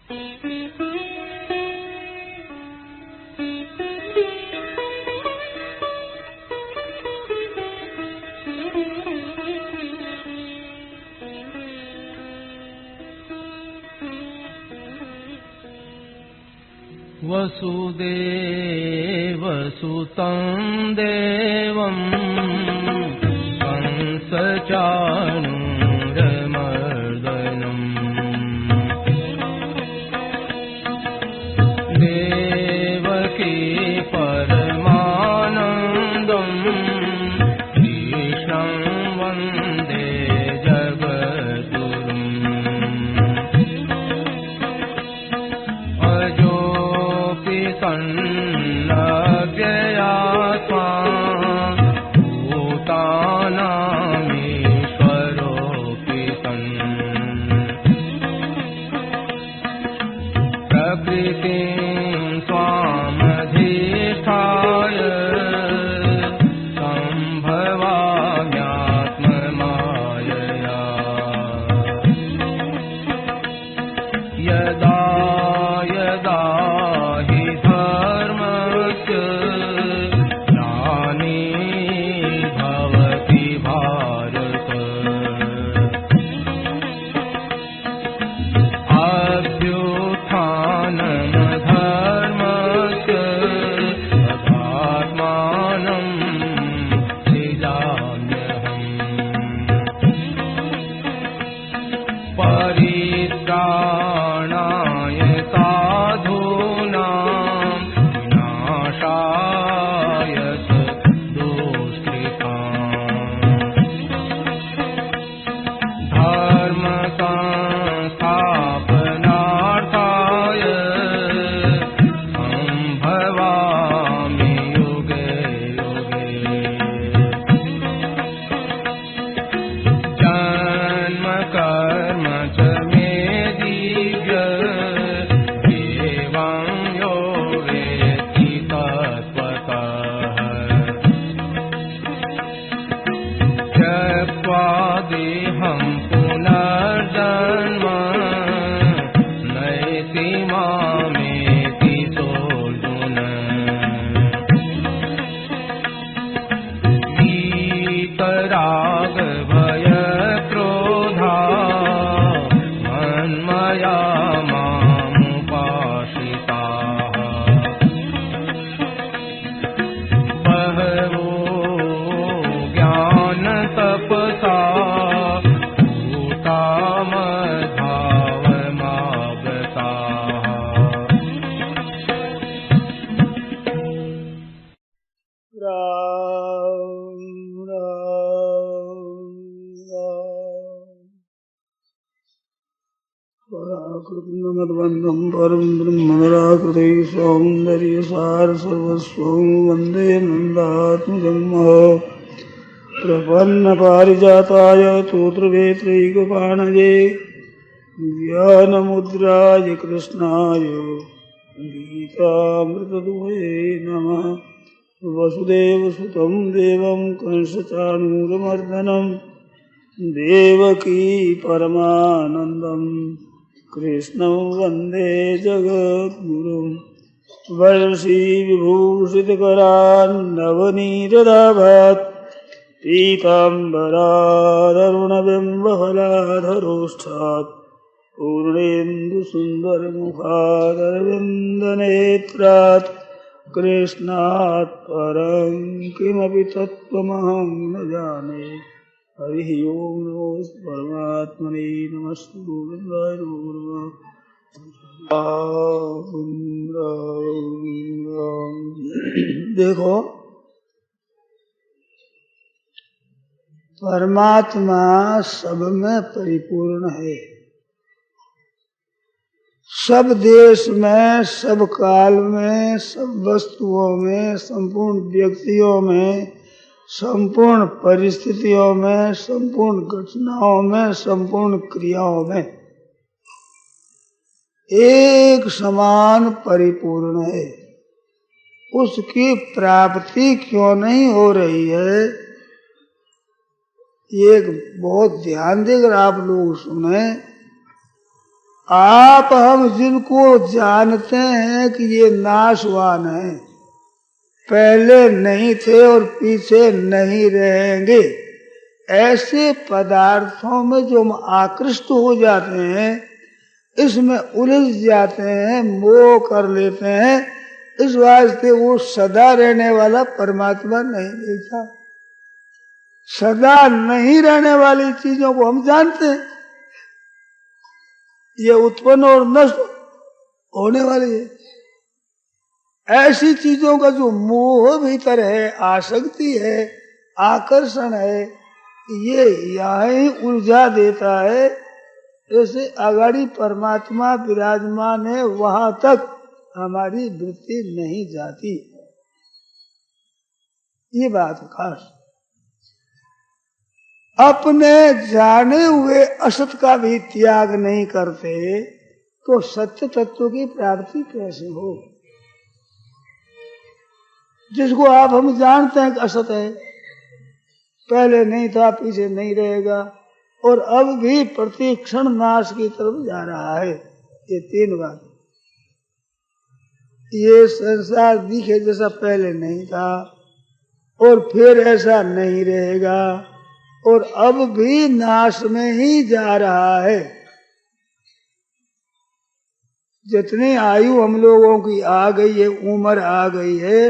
वसुदेवसुतं देवं कंसचाणूरमर्दनम् देवकी परमानन्दं कृष्णं वन्दे जगद्गुरुम् सन्नव्ययात्मा भूतानामीश्वरोऽपि सन् प्रकृतिं स्वामधिष्ठाय सम्भवाम्यात्ममायया यदा यदा हि धर्मस्य ग्लानिर्भवति भारत अभ्युत्थानमधर्मस्य तदात्मानं सृजाम्यहम् परित्राणाय साधूनां विनाशाय दुष्कृताम् धर्मसंस्थापनार्थाय सम्भवामि युगे युगे जन्म कर्म च मे दिव्य एवं यो वेत्ति तत्त्वतः त्यक्त्वा देहं पुनर्जन्म नैति मामेति सोऽर्जुन वीतरागभयक्रोधा मन्मया मामुपाश्रिताः बहवो ज्ञानतपसा भूता मद्भावमागताः राम राम राम पराकृतमद्वन्द्वं परं ब्रह्मणराकृते सौन्दर्यसार सर्वस्वं वन्दे नन्दात्मजं प्रपन्नपारिजाताय तोत्रवेत्रैकपाणये ज्ञानमुद्राय कृष्णाय गीतामृतदुहे नमः वसुदेवसुतं देवं कंसचाणूरमर्दनं देवकी परमानन्दं कृष्णं वन्दे जगद्गुरुं वंशी विभूषितकरान्नवनीरदाभात् पीताम्बरादरुणबिम्बफलाधरोष्ठात् पूर्णेन्दुसुन्दरमुखादरविन्दनेत्रात् कृष्णात् परं किमपि तत्त्वमहं न जाने हरिः ओम नमो परमात्मने नमस्तु गोविन्दाय नमो नमः। देखो परमात्मा सब में परिपूर्ण है, सब देश में, सब काल में, सब वस्तुओं में, संपूर्ण व्यक्तियों में, संपूर्ण परिस्थितियों में, संपूर्ण घटनाओं में, संपूर्ण क्रियाओं में एक समान परिपूर्ण है। उसकी प्राप्ति क्यों नहीं हो रही है, ये बहुत ध्यान देकर आप लोग सुने। आप हम जिनको जानते हैं कि ये नाशवान है, पहले नहीं थे और पीछे नहीं रहेंगे, ऐसे पदार्थों में जो हम आकृष्ट हो जाते हैं, इसमें उलझ जाते हैं, मोह कर लेते हैं, इस वास्ते वो सदा रहने वाला परमात्मा नहीं मिलता। सदा नहीं रहने वाली चीजों को हम जानते हैं, ये उत्पन्न और नष्ट होने वाली है। ऐसी चीजों का जो मोह भीतर है, आसक्ति है, आकर्षण है, ये यहाँ ही उलझा देता है। जैसे अगाड़ी परमात्मा विराजमान है, वहां तक हमारी वृत्ति नहीं जाती। ये बात खास। अपने जाने हुए असत का भी त्याग नहीं करते तो सत्य तत्व की प्राप्ति कैसे हो? जिसको आप हम जानते हैं कि असत है, पहले नहीं था, पीछे नहीं रहेगा, और अब भी प्रति क्षण नाश की तरफ जा रहा है। ये तीन बात। ये संसार दिखे जैसा पहले नहीं था और फिर ऐसा नहीं रहेगा, और अब भी नाश में ही जा रहा है। जितनी आयु हम लोगों की आ गई है, उम्र आ गई है,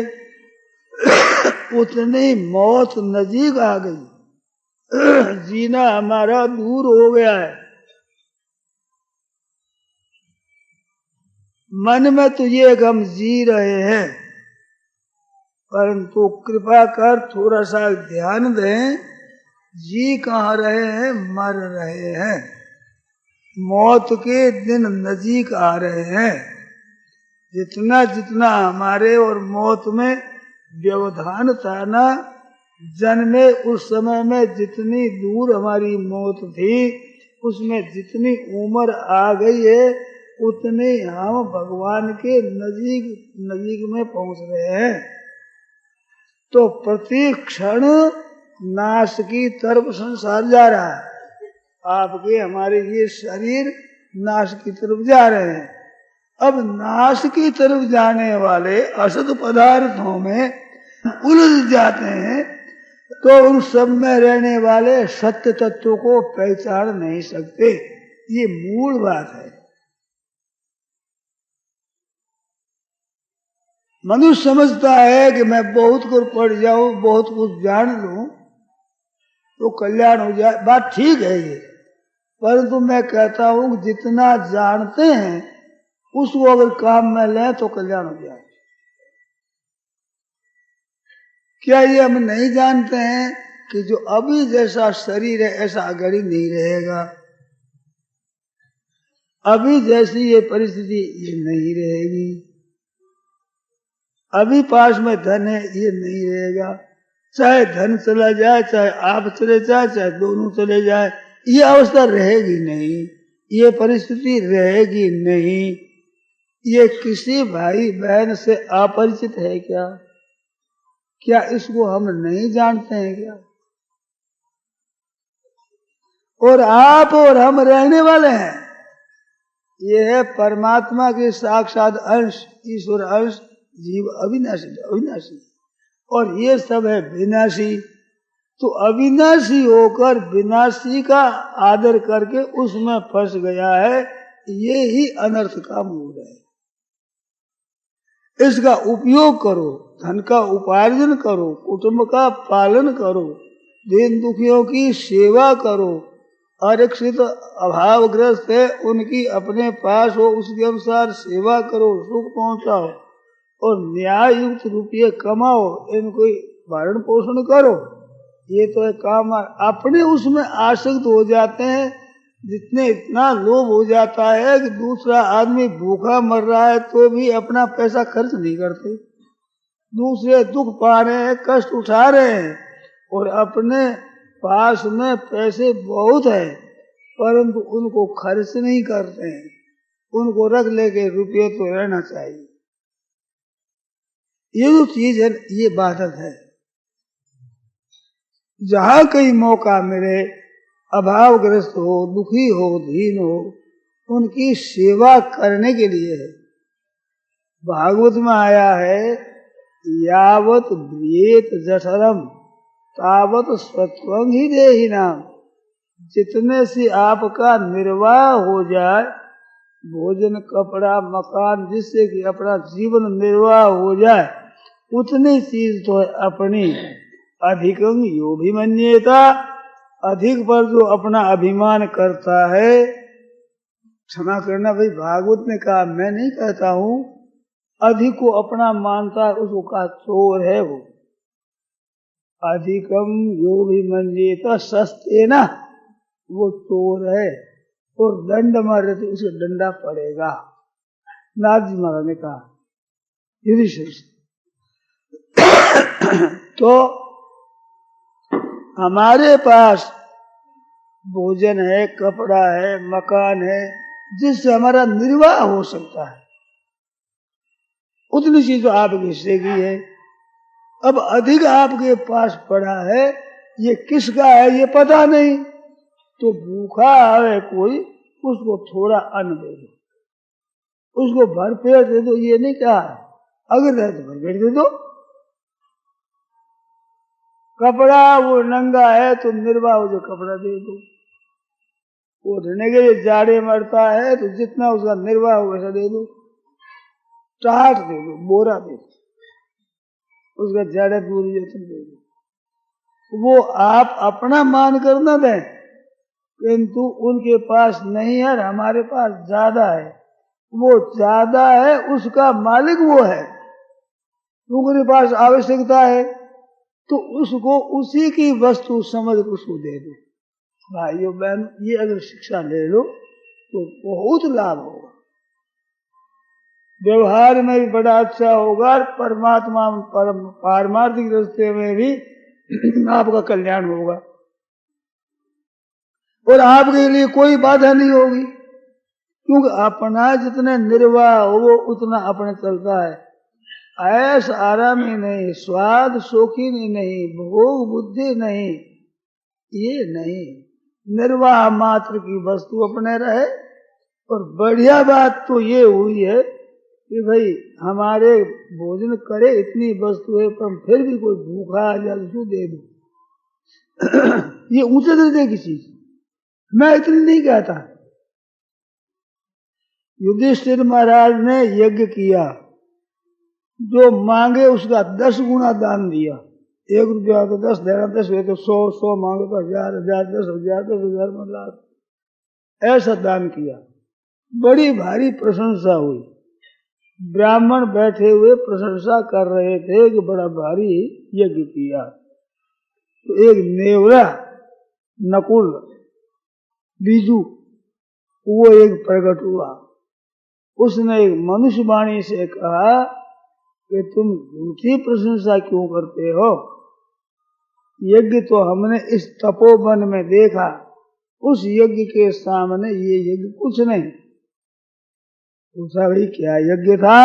उतनी मौत नजीक आ गई। जीना हमारा दूर हो गया है। मन में तो ये हम जी रहे हैं, परंतु कृपा कर थोड़ा सा ध्यान दें, जी कहाँ रहे हैं? मर रहे हैं। मौत के दिन नजीक आ रहे हैं। जितना जितना हमारे और मौत में व्यवधान था ना, जन्मे उस समय में जितनी दूर हमारी मौत थी, उसमें जितनी उम्र आ गई है, उतने हम भगवान के नजीक में पहुंच रहे हैं। तो प्रति क्षण नाश की तरफ संसार जा रहा है। आपके हमारे ये शरीर नाश की तरफ जा रहे हैं। अब नाश की तरफ जाने वाले असत पदार्थों में उलझ जाते हैं, तो उन सब में रहने वाले सत्य तत्व को पहचान नहीं सकते। ये मूल बात है। मनुष्य समझता है कि मैं बहुत कुछ पढ़ जाऊं, बहुत कुछ जान लूं तो कल्याण हो जाए। बात ठीक है ये, परंतु मैं कहता हूं जितना जानते हैं उसको अगर काम में लें तो कल्याण हो जाए। क्या ये हम नहीं जानते हैं कि जो अभी जैसा शरीर है ऐसा आगे नहीं रहेगा? अभी जैसी ये परिस्थिति ये नहीं रहेगी। अभी पास में धन है, ये नहीं रहेगा। चाहे धन चला जाए, चाहे आप चले जाए, चाहे दोनों चले जाए, ये अवस्था रहेगी नहीं, ये परिस्थिति रहेगी नहीं। ये किसी भाई बहन से अपरिचित है क्या? क्या इसको हम नहीं जानते हैं क्या? और आप और हम रहने वाले हैं। ये है परमात्मा के साक्षात अंश, ईश्वर अंश, जीव अविनाशी, और ये सब है विनाशी। तो अविनाशी होकर विनाशी का आदर करके उसमें फंस गया है। ये ही अनर्थ का मूल है। इसका उपयोग करो, धन का उपार्जन करो, कुटुंब का पालन करो, दीन दुखियों की सेवा करो, अरक्षित अभावग्रस्त है उनकी अपने पास हो उसके अनुसार सेवा करो, सुख पहुंचाओ, और न्याय युक्त रुपये कमाओ, इनको भरण पोषण करो। ये तो है काम। अपने उसमें आसक्त हो जाते हैं। जितने इतना लोभ हो जाता है कि दूसरा आदमी भूखा मर रहा है तो भी अपना पैसा खर्च नहीं करते। दूसरे दुख पा रहे हैं, कष्ट उठा रहे हैं, और अपने पास में पैसे बहुत है परंतु उनको खर्च नहीं करते हैं। उनको रख लेके रुपये तो रहना चाहिए। ये जो चीज है ये बाधक है। जहां कहीं मौका मिले, अभावग्रस्त हो, दुखी हो, दीन हो, उनकी सेवा करने के लिए है। भागवत में आया है, यावत ब्रियेत जठरम तावत स्वत्वं ही देहि नाम। जितने से आपका निर्वाह हो जाए, भोजन कपड़ा मकान, जिससे कि अपना जीवन निर्वाह हो जाए, उतनी चीज तो है अपनी। अधिकं यो भी मन्येता, अधिक पर जो अपना अभिमान करता है। क्षमा करना भाई, भागवत ने कहा, मैं नहीं कहता हूं। अधिक को अपना मानता है, उसको कहा चोर है वो। अधिकम यो भी मन्येता सस्ते ना, वो चोर है और दंड मारे तो उसे डंडा पड़ेगा। नाथ जी महाराज ने कहा युधिष्ठिर से। तो हमारे पास भोजन है, कपड़ा है, मकान है, जिससे हमारा निर्वाह हो सकता है, उतनी चीज तो आपके हिस्से की है। अब अधिक आपके पास पड़ा है, ये किसका है ये पता नहीं, तो भूखा है कोई, उसको थोड़ा अन्न दे दो, उसको भरपेट दे दो। ये नहीं कहा, अगर है तो भरपेट दे दो। कपड़ा वो नंगा है तो निर्वाह हो जो कपड़ा दे दो। वो रहने के लिए जाड़े मरता है तो जितना उसका निर्वाह हो वैसा दे दो। टाट दे दो, बोरा दे दो, उसका जाड़े दूर दे दो। वो आप अपना मान कर न दें, किंतु उनके पास नहीं है, हमारे पास ज्यादा है। वो ज्यादा है, उसका मालिक वो है, उनके पास आवश्यकता है, तो उसको उसी की वस्तु समझ उसको दे दो। भाइयों बहन, ये अगर शिक्षा ले लो तो बहुत लाभ होगा, व्यवहार में भी बड़ा अच्छा होगा, परमात्मा पारमार्थिक रास्ते में भी आपका कल्याण होगा और आपके लिए कोई बाधा नहीं होगी, क्योंकि अपना जितने निर्वाह हो उतना अपने चलता है। ऐश आराम ही नहीं, स्वाद शौकीन ही नहीं, भोग बुद्धि नहीं, ये नहीं, निर्वाह मात्र की वस्तु अपने रहे। और बढ़िया बात तो ये हुई है कि भाई हमारे भोजन करे इतनी वस्तु है, पर फिर भी कोई भूखा आ जाए उसको दे दो। ये ऊंचे दर्जे की चीज, मैं इतनी नहीं कहता। युधिष्ठिर महाराज ने यज्ञ किया, जो मांगे उसका 10 गुना दान दिया। 1 रुपया तो 10 देना, 10 हुए तो 100, 100 मांगे तो 1000, 10,000, 10,000 में लाख, ऐसा दान किया। बड़ी भारी प्रशंसा हुई, ब्राह्मण बैठे हुए प्रशंसा कर रहे थे कि बड़ा भारी यज्ञ किया। तो एक नेवरा नकुल बीजू वो एक प्रकट हुआ, उसने एक मनुष्य वाणी से कहा कि तुम झूठी प्रशंसा क्यों करते हो, यज्ञ तो हमने इस तपोवन में देखा, उस यज्ञ के सामने ये यज्ञ कुछ नहीं। पूछा भाई क्या यज्ञ था?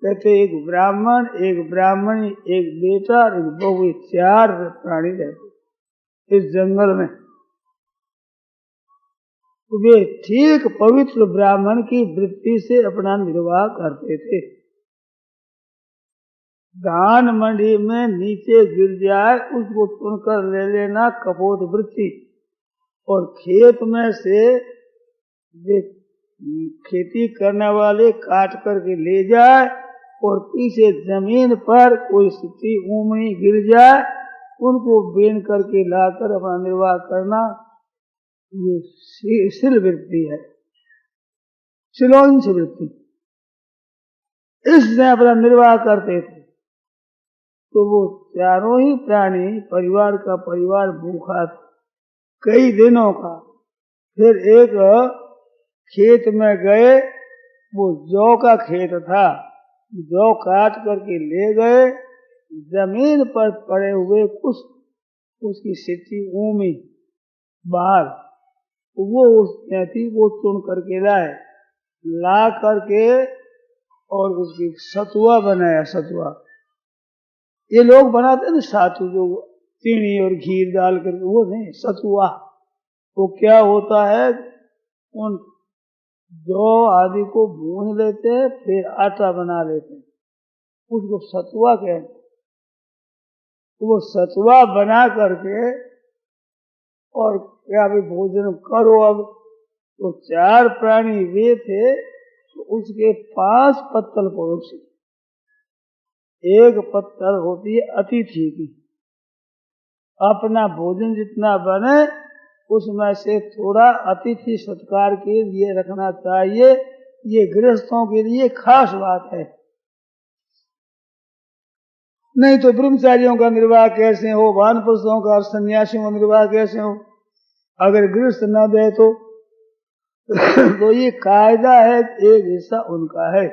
कहते एक ब्राह्मण, एक ब्राह्मणी, एक बेटा और एक बहू, 4 प्राणी रहते इस जंगल में। वे ठीक पवित्र ब्राह्मण की वृत्ति से अपना निर्वाह करते थे। धान मंडी में नीचे गिर जाए उसको चुनकर ले लेना कपोत वृत्ति, और खेत में से वे खेती करने वाले काट करके ले जाए और पीछे जमीन पर कोई सिटी ऊमनी गिर जाए उनको बेन करके लाकर अपना निर्वाह करना, ये सिल वृत्ति है, सिलोंस वृत्ति। इससे अपना निर्वाह करते थे। तो वो चारों ही प्राणी, परिवार का परिवार भूखा था कई दिनों का। फिर एक खेत में गए, वो जौ का खेत था, जौ काट करके ले गए, जमीन पर पड़े हुए कुछ उसकी सिटी ऊमी बाहर, वो उसमें थी, वो चुन करके लाए, ला करके और उसकी सतुआ बनाया। सतुआ ये लोग बनाते हैं ना, सातु जो चीनी और घी डाल करके, वो नहीं, सतुआ। वो क्या होता है, उन जौ आदि को भून लेते हैं, फिर आटा बना लेते हैं, उसको सतुआ कहते हैं। वो सतुआ बना करके और क्या भी भोजन करो। अब तो 4 प्राणी वे थे, तो उसके 5 पत्तल पड़ोसी। एक पत्तल होती है अतिथि की, अपना भोजन जितना बने उसमें से थोड़ा अतिथि सत्कार के लिए रखना चाहिए। ये गृहस्थों के लिए खास बात है। नहीं तो ब्रह्मचारियों का निर्वाह कैसे हो, वानप्रस्थों का और सन्यासियों का निर्वाह कैसे हो, अगर गृहस्थ न दे तो ये कायदा है, एक हिस्सा उनका है।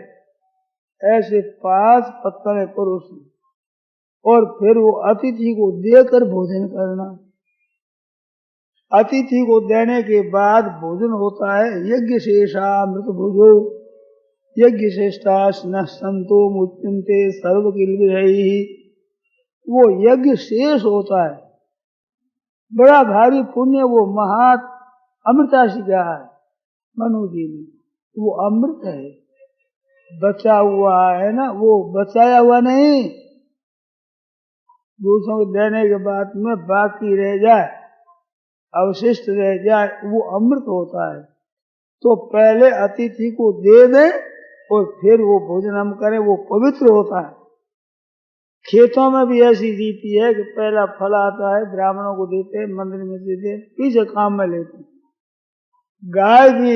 ऐसे 5 पत्तल परोसी और फिर वो अतिथि को देकर भोजन करना। अतिथि को देने के बाद भोजन होता है यज्ञ शेषामृत भुजो यज्ञ श्रेष्ठास न संतो मुच्यन्ते सर्व किल्बिषैः। वो यज्ञ शेष होता है, बड़ा भारी पुण्य। वो महा अमृताशी का है मनु जी ने, वो अमृत है, बचा हुआ है ना, वो बचाया हुआ नहीं। दूसरों को देने के बाद में बाकी रह जाए, अवशिष्ट रह जाए, वो अमृत होता है। तो पहले अतिथि को दे दें और फिर वो भोजन हम करें, वो पवित्र होता है। खेतों में भी ऐसी रीति है कि पहला फल आता है, ब्राह्मणों को देते हैं, मंदिर में देते हैं, पीछे काम में लेते हैं। गाय भी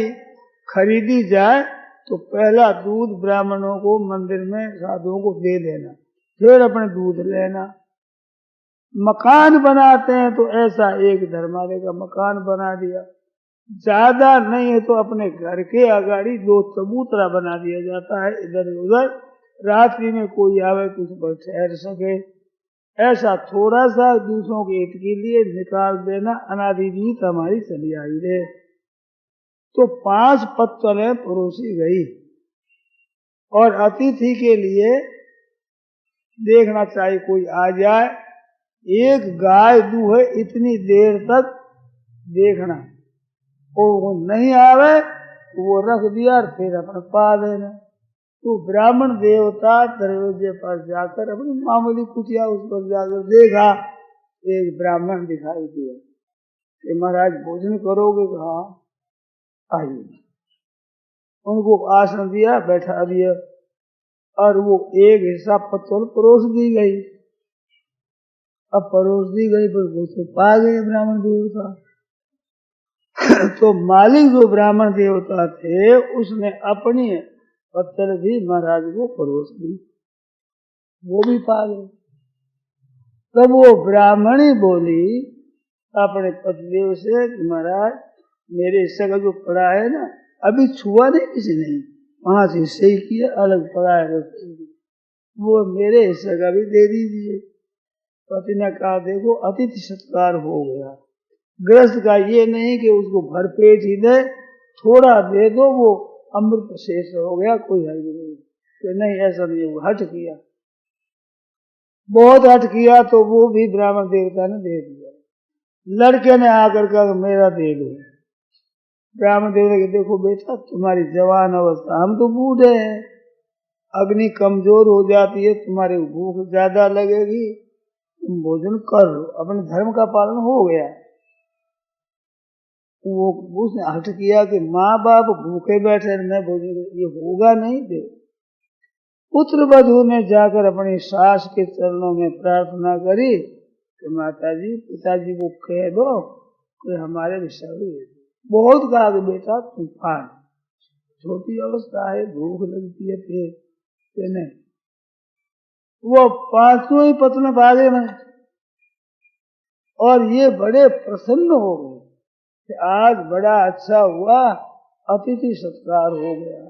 खरीदी जाए तो पहला दूध ब्राह्मणों को, मंदिर में साधुओं को दे देना, फिर अपने दूध लेना। मकान बनाते हैं तो ऐसा एक धर्मालय का मकान बना दिया, ज्यादा नहीं है तो अपने घर के आगाड़ी 2 चबूतरा बना दिया जाता है, इधर उधर रात्रि में कोई आवे तो उस पर ठहर सके। ऐसा थोड़ा सा दूसरों के हित के लिए निकाल देना अनादि रीत हमारी चली आई है। तो 5 पत्तलें परोसी गई और अतिथि के लिए देखना चाहिए कोई आ जाए, एक गाय दूहे इतनी देर तक देखना, और वो नहीं आवे तो वो रख दिया और फिर अपने पा देना। तो ब्राह्मण देवता दरवाजे पर जाकर अपनी मामूली कुटिया उस पर जाकर देखा, एक ब्राह्मण दिखाई दिया कि महाराज भोजन करोगे? हाँ आइए। उनको आसन दिया, बैठा दिया और वो एक हिस्सा पत्तल परोस दी गई। अब परोस दी गई पर वो तो पा गए ब्राह्मण देवता। तो मालिक जो ब्राह्मण देवता थे उसने अपनी पत्तल भी महाराज को परोस दी, वो भी पा गए। तब वो ब्राह्मणी बोली अपने पतिदेव से, महाराज मेरे हिस्से का जो पड़ा है ना, अभी छुआ नहीं किसी ने, वहां से हिस्से ही किया, अलग पड़ा है, वो मेरे हिस्से का भी दे दीजिए। पति ने कहा देखो अतिथि सत्कार हो गया, गृहस्थ का ये नहीं कि उसको भरपेट ही दे, थोड़ा दे दो, वो अमृत शेष हो गया, कोई हर्ज नहीं। तो नहीं ऐसा नहीं, वो हट किया, बहुत हट किया, तो वो भी ब्राह्मण देवता ने दे दिया। लड़के ने आकर कहा मेरा दे दो। ब्राह्मण देवता के देखो बेटा तुम्हारी जवान अवस्था, हम तो बूढ़े हैं, अग्नि कमजोर हो जाती है, तुम्हारी भूख ज्यादा लगेगी, तुम भोजन कर लो, अपने धर्म का पालन हो गया। वो उसने हट किया कि माँ बाप भूखे बैठे मैं भोजन, ये होगा नहीं। दे पुत्र वधू ने जाकर अपनी सास के चरणों में प्रार्थना करी कि माता जी पिताजी को कह दो कि हमारे विषय बहुत कहा कि बेटा तूफान, छोटी अवस्था है, भूख लगती है, फिर नहीं। वो 5 ही पत्नी भागे में, और ये बड़े प्रसन्न हो गए कि आज बड़ा अच्छा हुआ, अतिथि सत्कार हो गया,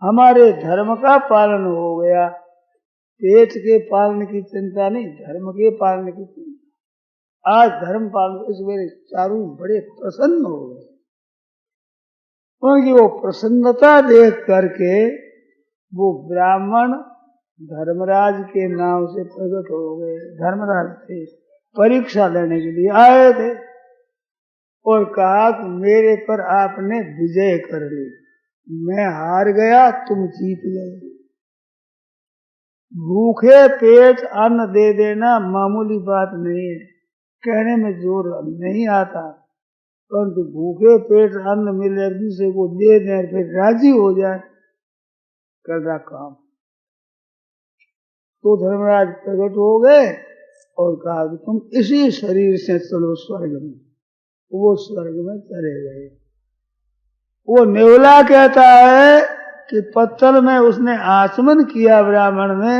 हमारे धर्म का पालन हो गया। पेट के पालन की चिंता नहीं, धर्म के पालन की चिंता। आज धर्म पालन, इस मेरे चारों बड़े प्रसन्न हो गए। उनकी वो प्रसन्नता देख करके वो ब्राह्मण धर्मराज के नाम से प्रकट हो गए। धर्मराज थे, परीक्षा लेने के लिए आए थे और कहा कि मेरे पर आपने विजय कर ली, मैं हार गया, तुम जीत गए। भूखे पेट अन्न दे देना मामूली बात नहीं है, कहने में जोर नहीं आता, परंतु भूखे पेट अन्न मिले दूसरे को दे दें फिर राजी हो जाए कर रहा काम। तो धर्मराज प्रकट हो गए और कहा कि तुम इसी शरीर से चलो स्वर्ग में। वो स्वर्ग में चले गए। वो नेवला कहता है कि पत्थर में उसने आचमन किया ब्राह्मण ने,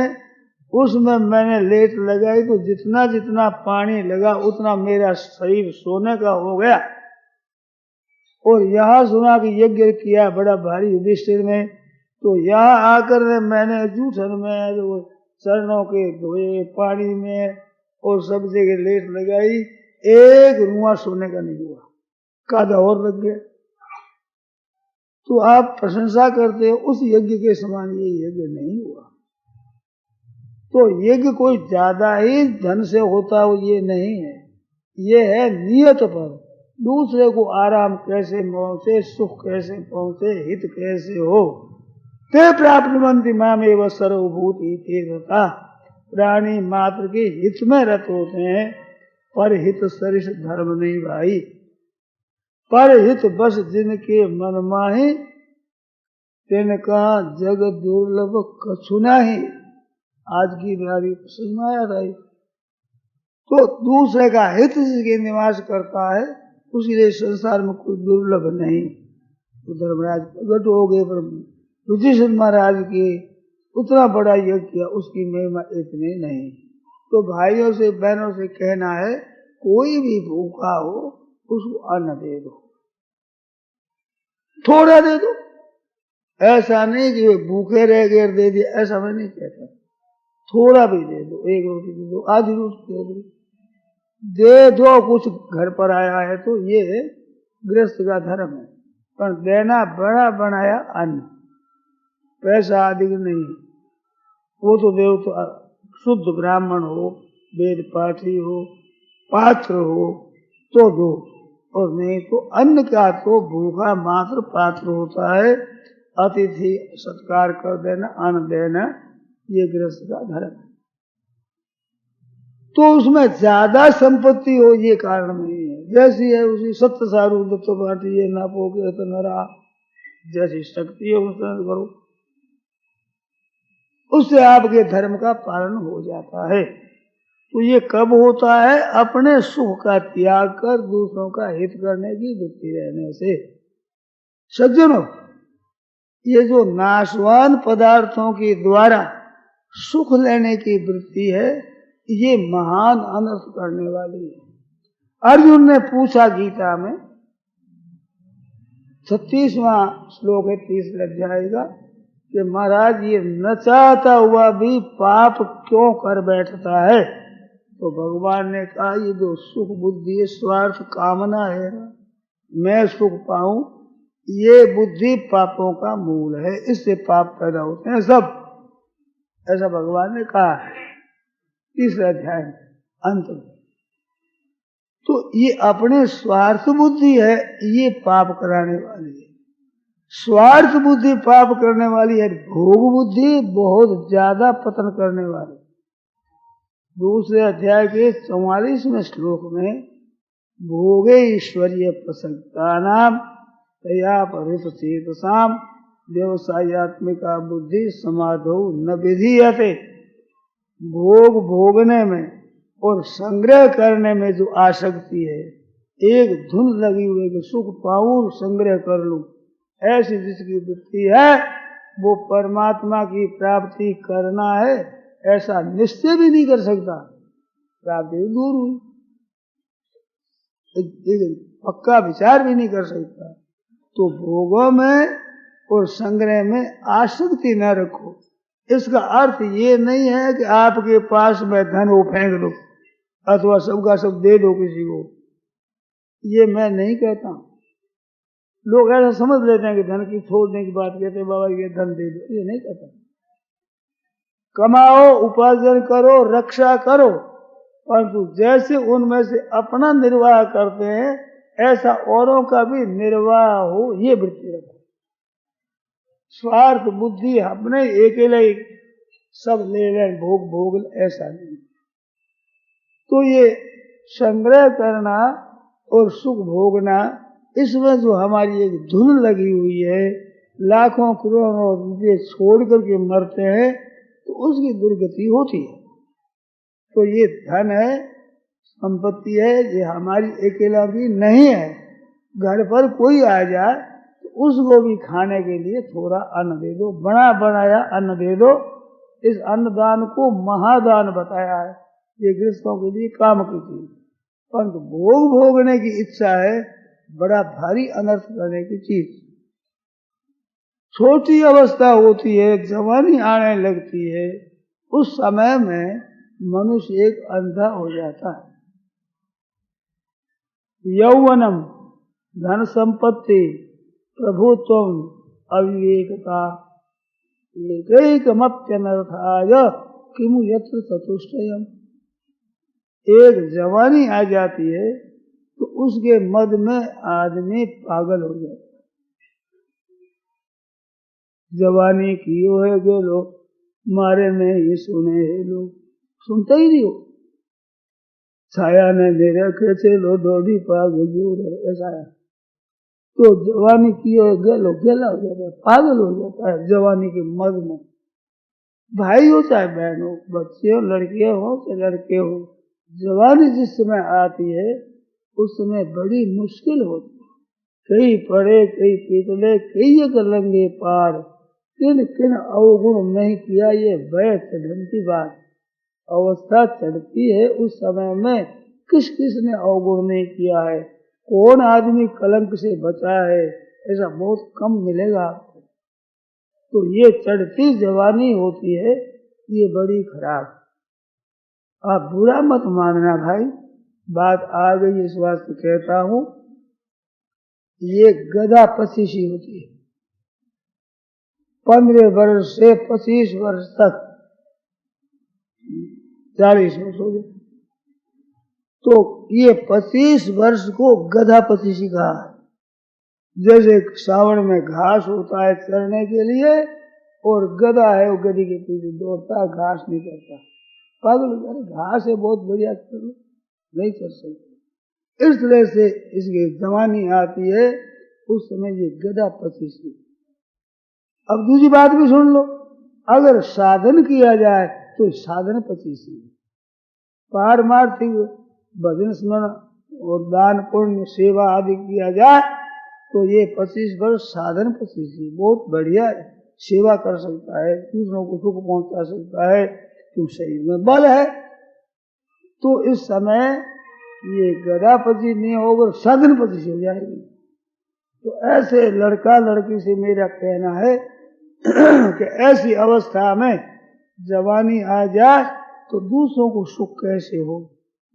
उसमें मैंने लेट लगाई तो जितना जितना पानी लगा उतना मेरा शरीर सोने का हो गया। और यहाँ सुना कि यज्ञ किया बड़ा भारी युधिष्ठिर में, तो यहाँ आकर मैंने जूठन में चरणों के धोए पानी में और सब जगह लेट लगाई, एक रुआ सोने का नहीं हुआ, कादा और लग गया। तो आप प्रशंसा करते हो उस यज्ञ के समान ये यज्ञ नहीं हुआ। तो यज्ञ कोई ज्यादा ही धन से होता हो ये नहीं है, ये है नियत पर दूसरे को आराम कैसे पहुंचे, सुख कैसे पहुंचे, हित कैसे हो। ते प्राप्नुवन्ति मामेव सर्वभूति ते रता। प्राणी मात्र के हित में रत होते हैं, पर हित सरिष धर्म नहीं भाई। पर हित बस जिनके मन माही, तिनका जग दुर्लभ कछु नाही। आज की नारी समझ में आया था। तो दूसरे का हित जिसके निवास करता है उसके लिए संसार में कोई दुर्लभ नहीं। तो धर्मराज प्रकट हो गए, पर युधिष्ठिर महाराज के उतना बड़ा यज्ञ किया, उसकी महिमा इतनी नहीं। तो भाइयों से बहनों से कहना है, कोई भी भूखा हो उसको अन्न दे दो, थोड़ा दे दो। ऐसा नहीं कि वे भूखे रह गए दे दिए, ऐसा मैं नहीं कहता। थोड़ा भी दे दो, एक रोटी दे दो, आधी रोटी दे दो, कुछ घर पर आया है तो ये गृहस्थ का धर्म है। पर देना बड़ा बनाया अन्न, पैसा अधिक नहीं। वो तो देव तो शुद्ध ब्राह्मण हो, वेद पाठी हो, पात्र हो तो दो, और नहीं तो अन्न का तो भूखा मात्र पात्र होता है। अतिथि सत्कार कर देना, अन्न देना, ये गृहस्थ का धर्म है। तो उसमें ज्यादा संपत्ति हो ये कारण नहीं है। जैसी है उसी सत्य सारू दत्त बाटी ये ना पोगे तो नरा, जैसी शक्ति है उसमें करो, उससे आपके धर्म का पालन हो जाता है। तो ये कब होता है? अपने सुख का त्याग कर दूसरों का हित करने की वृत्ति रहने से। सज्जनों, ये जो नाशवान पदार्थों के द्वारा सुख लेने की वृत्ति है, ये महान अनर्थ करने वाली है। अर्जुन ने पूछा गीता में 36वां श्लोक है 30 अध्याय का, कि महाराज ये न चाहता हुआ भी पाप क्यों कर बैठता है? तो भगवान ने कहा, ये जो सुख बुद्धि स्वार्थ कामना है, मैं सुख पाऊं, ये बुद्धि पापों का मूल है, इससे पाप पैदा होते हैं सब। ऐसा भगवान ने कहा है 30 अध्याय अंत में। तो ये अपने स्वार्थ बुद्धि है, ये पाप कराने वाली है। स्वार्थ बुद्धि पाप करने वाली है, भोग बुद्धि बहुत ज्यादा पतन करने वाली। दूसरे अध्याय के 44वें श्लोक में भोगे ईश्वरीय प्रसक्ता नाम तया परित चेतसाम व्यवसायत्मिका बुद्धि समाधो न विधीयते। भोग भोगने में और संग्रह करने में जो आसक्ति है, एक धुन लगी हुई कि सुख पाऊं संग्रह कर लूं, ऐसी जिसकी वृत्ति है, वो परमात्मा की प्राप्ति करना है ऐसा निश्चय भी नहीं कर सकता, प्राप्ति दूर हुई। एक पक्का विचार भी नहीं कर सकता। तो भोगों में और संग्रह में आसक्ति न रखो। इसका अर्थ ये नहीं है कि आपके पास में धन हो फेंक दो अथवा सबका सब दे दो किसी को, ये मैं नहीं कहता। लोग ऐसा समझ लेते हैं कि धन की छोड़ने की बात कहते हैं, बाबा ये धन दे दो, ये नहीं कहता। कमाओ, उपार्जन करो, रक्षा करो, परंतु जैसे उनमें से अपना निर्वाह करते हैं ऐसा औरों का भी निर्वाह हो, ये वृत्ति रखो। स्वार्थ बुद्धि अपने अकेले ही सब ले लें, भोग भोग ऐसा नहीं। तो ये संग्रह करना और सुख भोगना, इसमें जो हमारी एक धुन लगी हुई है, लाखों करोड़ों रुपये छोड़ करके मरते हैं तो उसकी दुर्गति होती है। तो ये धन है, संपत्ति है, ये हमारी अकेला भी नहीं है। घर पर कोई आ जाए तो उसको भी खाने के लिए थोड़ा अन्न दे दो, बना बनाया अन्न दे दो। इस अन्नदान को महादान बताया है, ये गृहस्थों के लिए काम की चीज। परंतु भोग भोगने की इच्छा है, बड़ा भारी अनर्थ करने की चीज। छोटी अवस्था होती है, जवानी आने लगती है, उस समय में मनुष्य एक अंधा हो जाता है। यौवनम धन संपत्ति प्रभुत्व अविवेकता एकैकमप्यनर्थाय किमु यत्र चतुष्टयम्। एक जवानी आ जाती है तो उसके मद में आदमी पागल हो जाता है। जवानी कियो है गेलो मारे में ही सुने है लोग, सुनते ही नहीं हो। छाया ने मेरे खेचे लो दौड़ी पागल जोर ऐसा है। तो जवानी कियो है गेलो गेला हो जाता है, पागल हो जाता है जवानी के मद में। भाई हो चाहे बहन हो, बच्चे हो, लड़के हो चाहे लड़के हो, जवानी जिस समय आती है उस समय बड़ी मुश्किल होती है। कई पड़े कई पीतले कई एक लंगे पार, किन किन अवगुण नहीं किया ये भय चढ़न की बात। अवस्था चढ़ती है उस समय में किस किस ने अवगुण नहीं किया है, कौन आदमी कलंक से बचा है, ऐसा बहुत कम मिलेगा आपको। तो ये चढ़ती जवानी होती है, ये बड़ी खराब। आप बुरा मत मानना भाई, बात आ गई इस वास्ते कहता हूं। ये गधा 25 होती है, 15 वर्ष से 25 वर्ष तक, 40 वर्ष हो गए। तो ये 25 वर्ष को गधा 25 कहा है। जैसे सावन में घास होता है चरने के लिए, और गधा है वो गधी के पीछे दौड़ता, घास नहीं करता, पागल हो जाए। घास है बहुत बढ़िया, चलो नहीं चल सकते। इस तरह से इसकी जवानी आती है, उस समय ये गधा 25 है। अब दूसरी बात भी सुन लो, अगर साधन किया जाए तो साधन 25 है। पारमार्थिक भजन स्मरण और दान पुण्य सेवा आदि किया जाए तो ये 25 वर्ष साधन 25 है, बहुत बढ़िया है। सेवा कर सकता है, दूसरों को सुख पहुंचा सकता है, क्यों शरीर में बल है। तो इस समय ये गधा 25 नहीं होगा, साधन 25 हो जाएगी। तो ऐसे लड़का लड़की से मेरा कहना है कि ऐसी अवस्था में जवानी आ जाए तो दूसरों को सुख कैसे हो,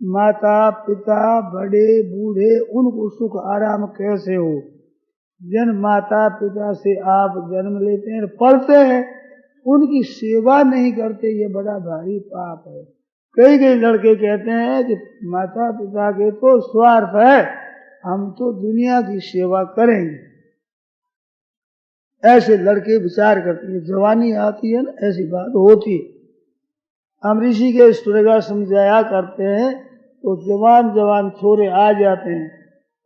माता पिता बड़े बूढ़े उनको सुख आराम कैसे हो। जिन माता पिता से आप जन्म लेते हैं, पढ़ते हैं, उनकी सेवा नहीं करते, ये बड़ा भारी पाप है। कई कई लड़के कहते हैं कि माता पिता के तो स्वार्थ है, हम तो दुनिया की सेवा करेंगे। ऐसे लड़के विचार करते हैं, जवानी आती है ना, ऐसी बात होती है। हम ऋषि के स्वर्गा समझाया करते हैं तो जवान जवान छोरे आ जाते हैं,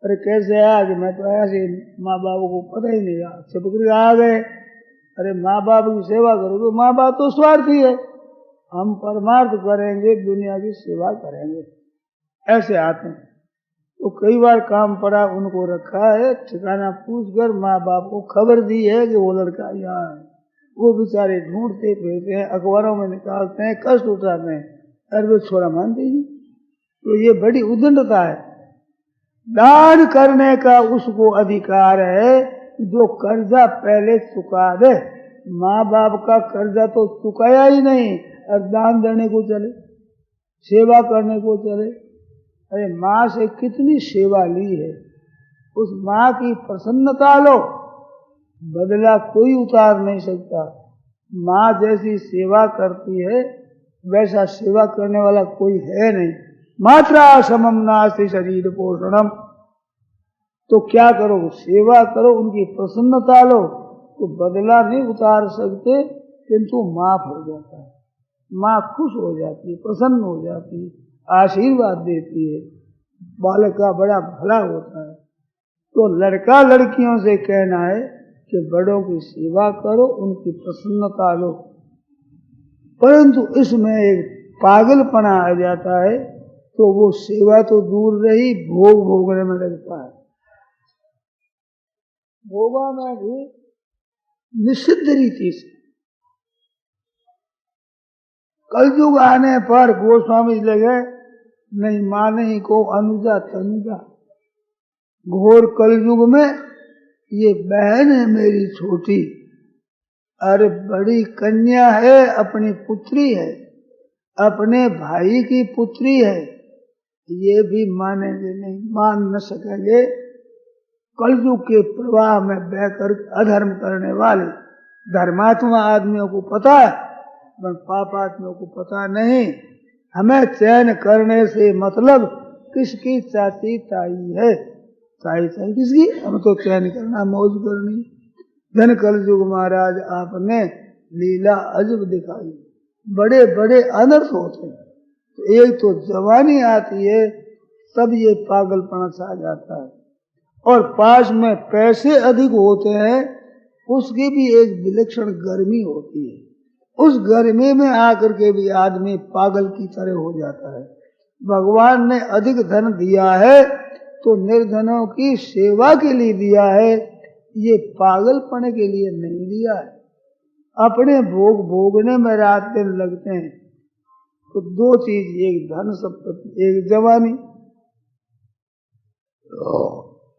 अरे कैसे आया कि मैं तो ऐसे माँ बाप को पता ही नहीं रहा, छिपक कर आ गए। अरे माँ बाप की सेवा करोगे, माँ बाप तो स्वार्थी है, हम परमार्थ करेंगे, दुनिया की सेवा करेंगे, ऐसे आते हैं। तो कई बार काम पड़ा, उनको रखा है, ठिकाना पूछकर माँ बाप को खबर दी है कि वो लड़का यहाँ है। वो बेचारे ढूंढते फिरते हैं, अखबारों में निकालते हैं, कष्ट उठाते हैं, अरे वो छोरा मानते ही। तो ये बड़ी उद्दंडता है। दान करने का उसको अधिकार है जो कर्जा पहले चुका दे। माँ बाप का कर्जा तो चुकाया ही नहीं और दान देने को चले, सेवा करने को चले। अरे माँ से कितनी सेवा ली है, उस माँ की प्रसन्नता लो, बदला कोई उतार नहीं सकता। माँ जैसी सेवा करती है वैसा सेवा करने वाला कोई है नहीं। मात्रा समम नास्ति शरीर पोषणम। तो क्या करो, सेवा करो, उनकी प्रसन्नता लो, तो बदला नहीं उतार सकते, किंतु माफ हो जाता है। माँ खुश हो जाती है, प्रसन्न हो जाती है, आशीर्वाद देती है, बालक का बड़ा भला होता है। तो लड़का लड़कियों से कहना है कि बड़ों की सेवा करो, उनकी प्रसन्नता लो। परंतु इसमें एक पागलपना आ जाता है, तो वो सेवा तो दूर रही, भोग भोगने में लगता है। भोगा में भी निषिद्ध रीति से। कलयुग आने पर गोस्वामी लगे नहीं माने ही को अनुजा तनुजा। घोर कलयुग में ये बहन है मेरी छोटी, अरे बड़ी कन्या है, अपनी पुत्री है, अपने भाई की पुत्री है, ये भी मानेंगे नहीं, मान न सकेंगे। कलयुग के प्रवाह में बहकर अधर्म करने वाले धर्मात्मा आदमियों को पता है, पर पापात्मियों को पता नहीं। हमें चयन करने से मतलब किसकी चाची ताई है, ताई ताई किसकी, हम तो चयन करना, मौज करनी। धन कलयुग महाराज आपने लीला अजब दिखाई, बड़े बड़े अनर्थ होते हैं। तो एक तो जवानी आती है, तब ये पागलपना छा जाता है, और पास में पैसे अधिक होते हैं, उसकी भी एक विलक्षण गर्मी होती है। उस गर्मी में आकर के भी आदमी पागल की तरह हो जाता है। भगवान ने अधिक धन दिया है तो निर्धनों की सेवा के लिए दिया है, ये पागलपने के लिए नहीं दिया है। अपने भोग भोगने में रात दिन लगते हैं, तो दो चीज, एक धन संपत्ति, एक जवानी,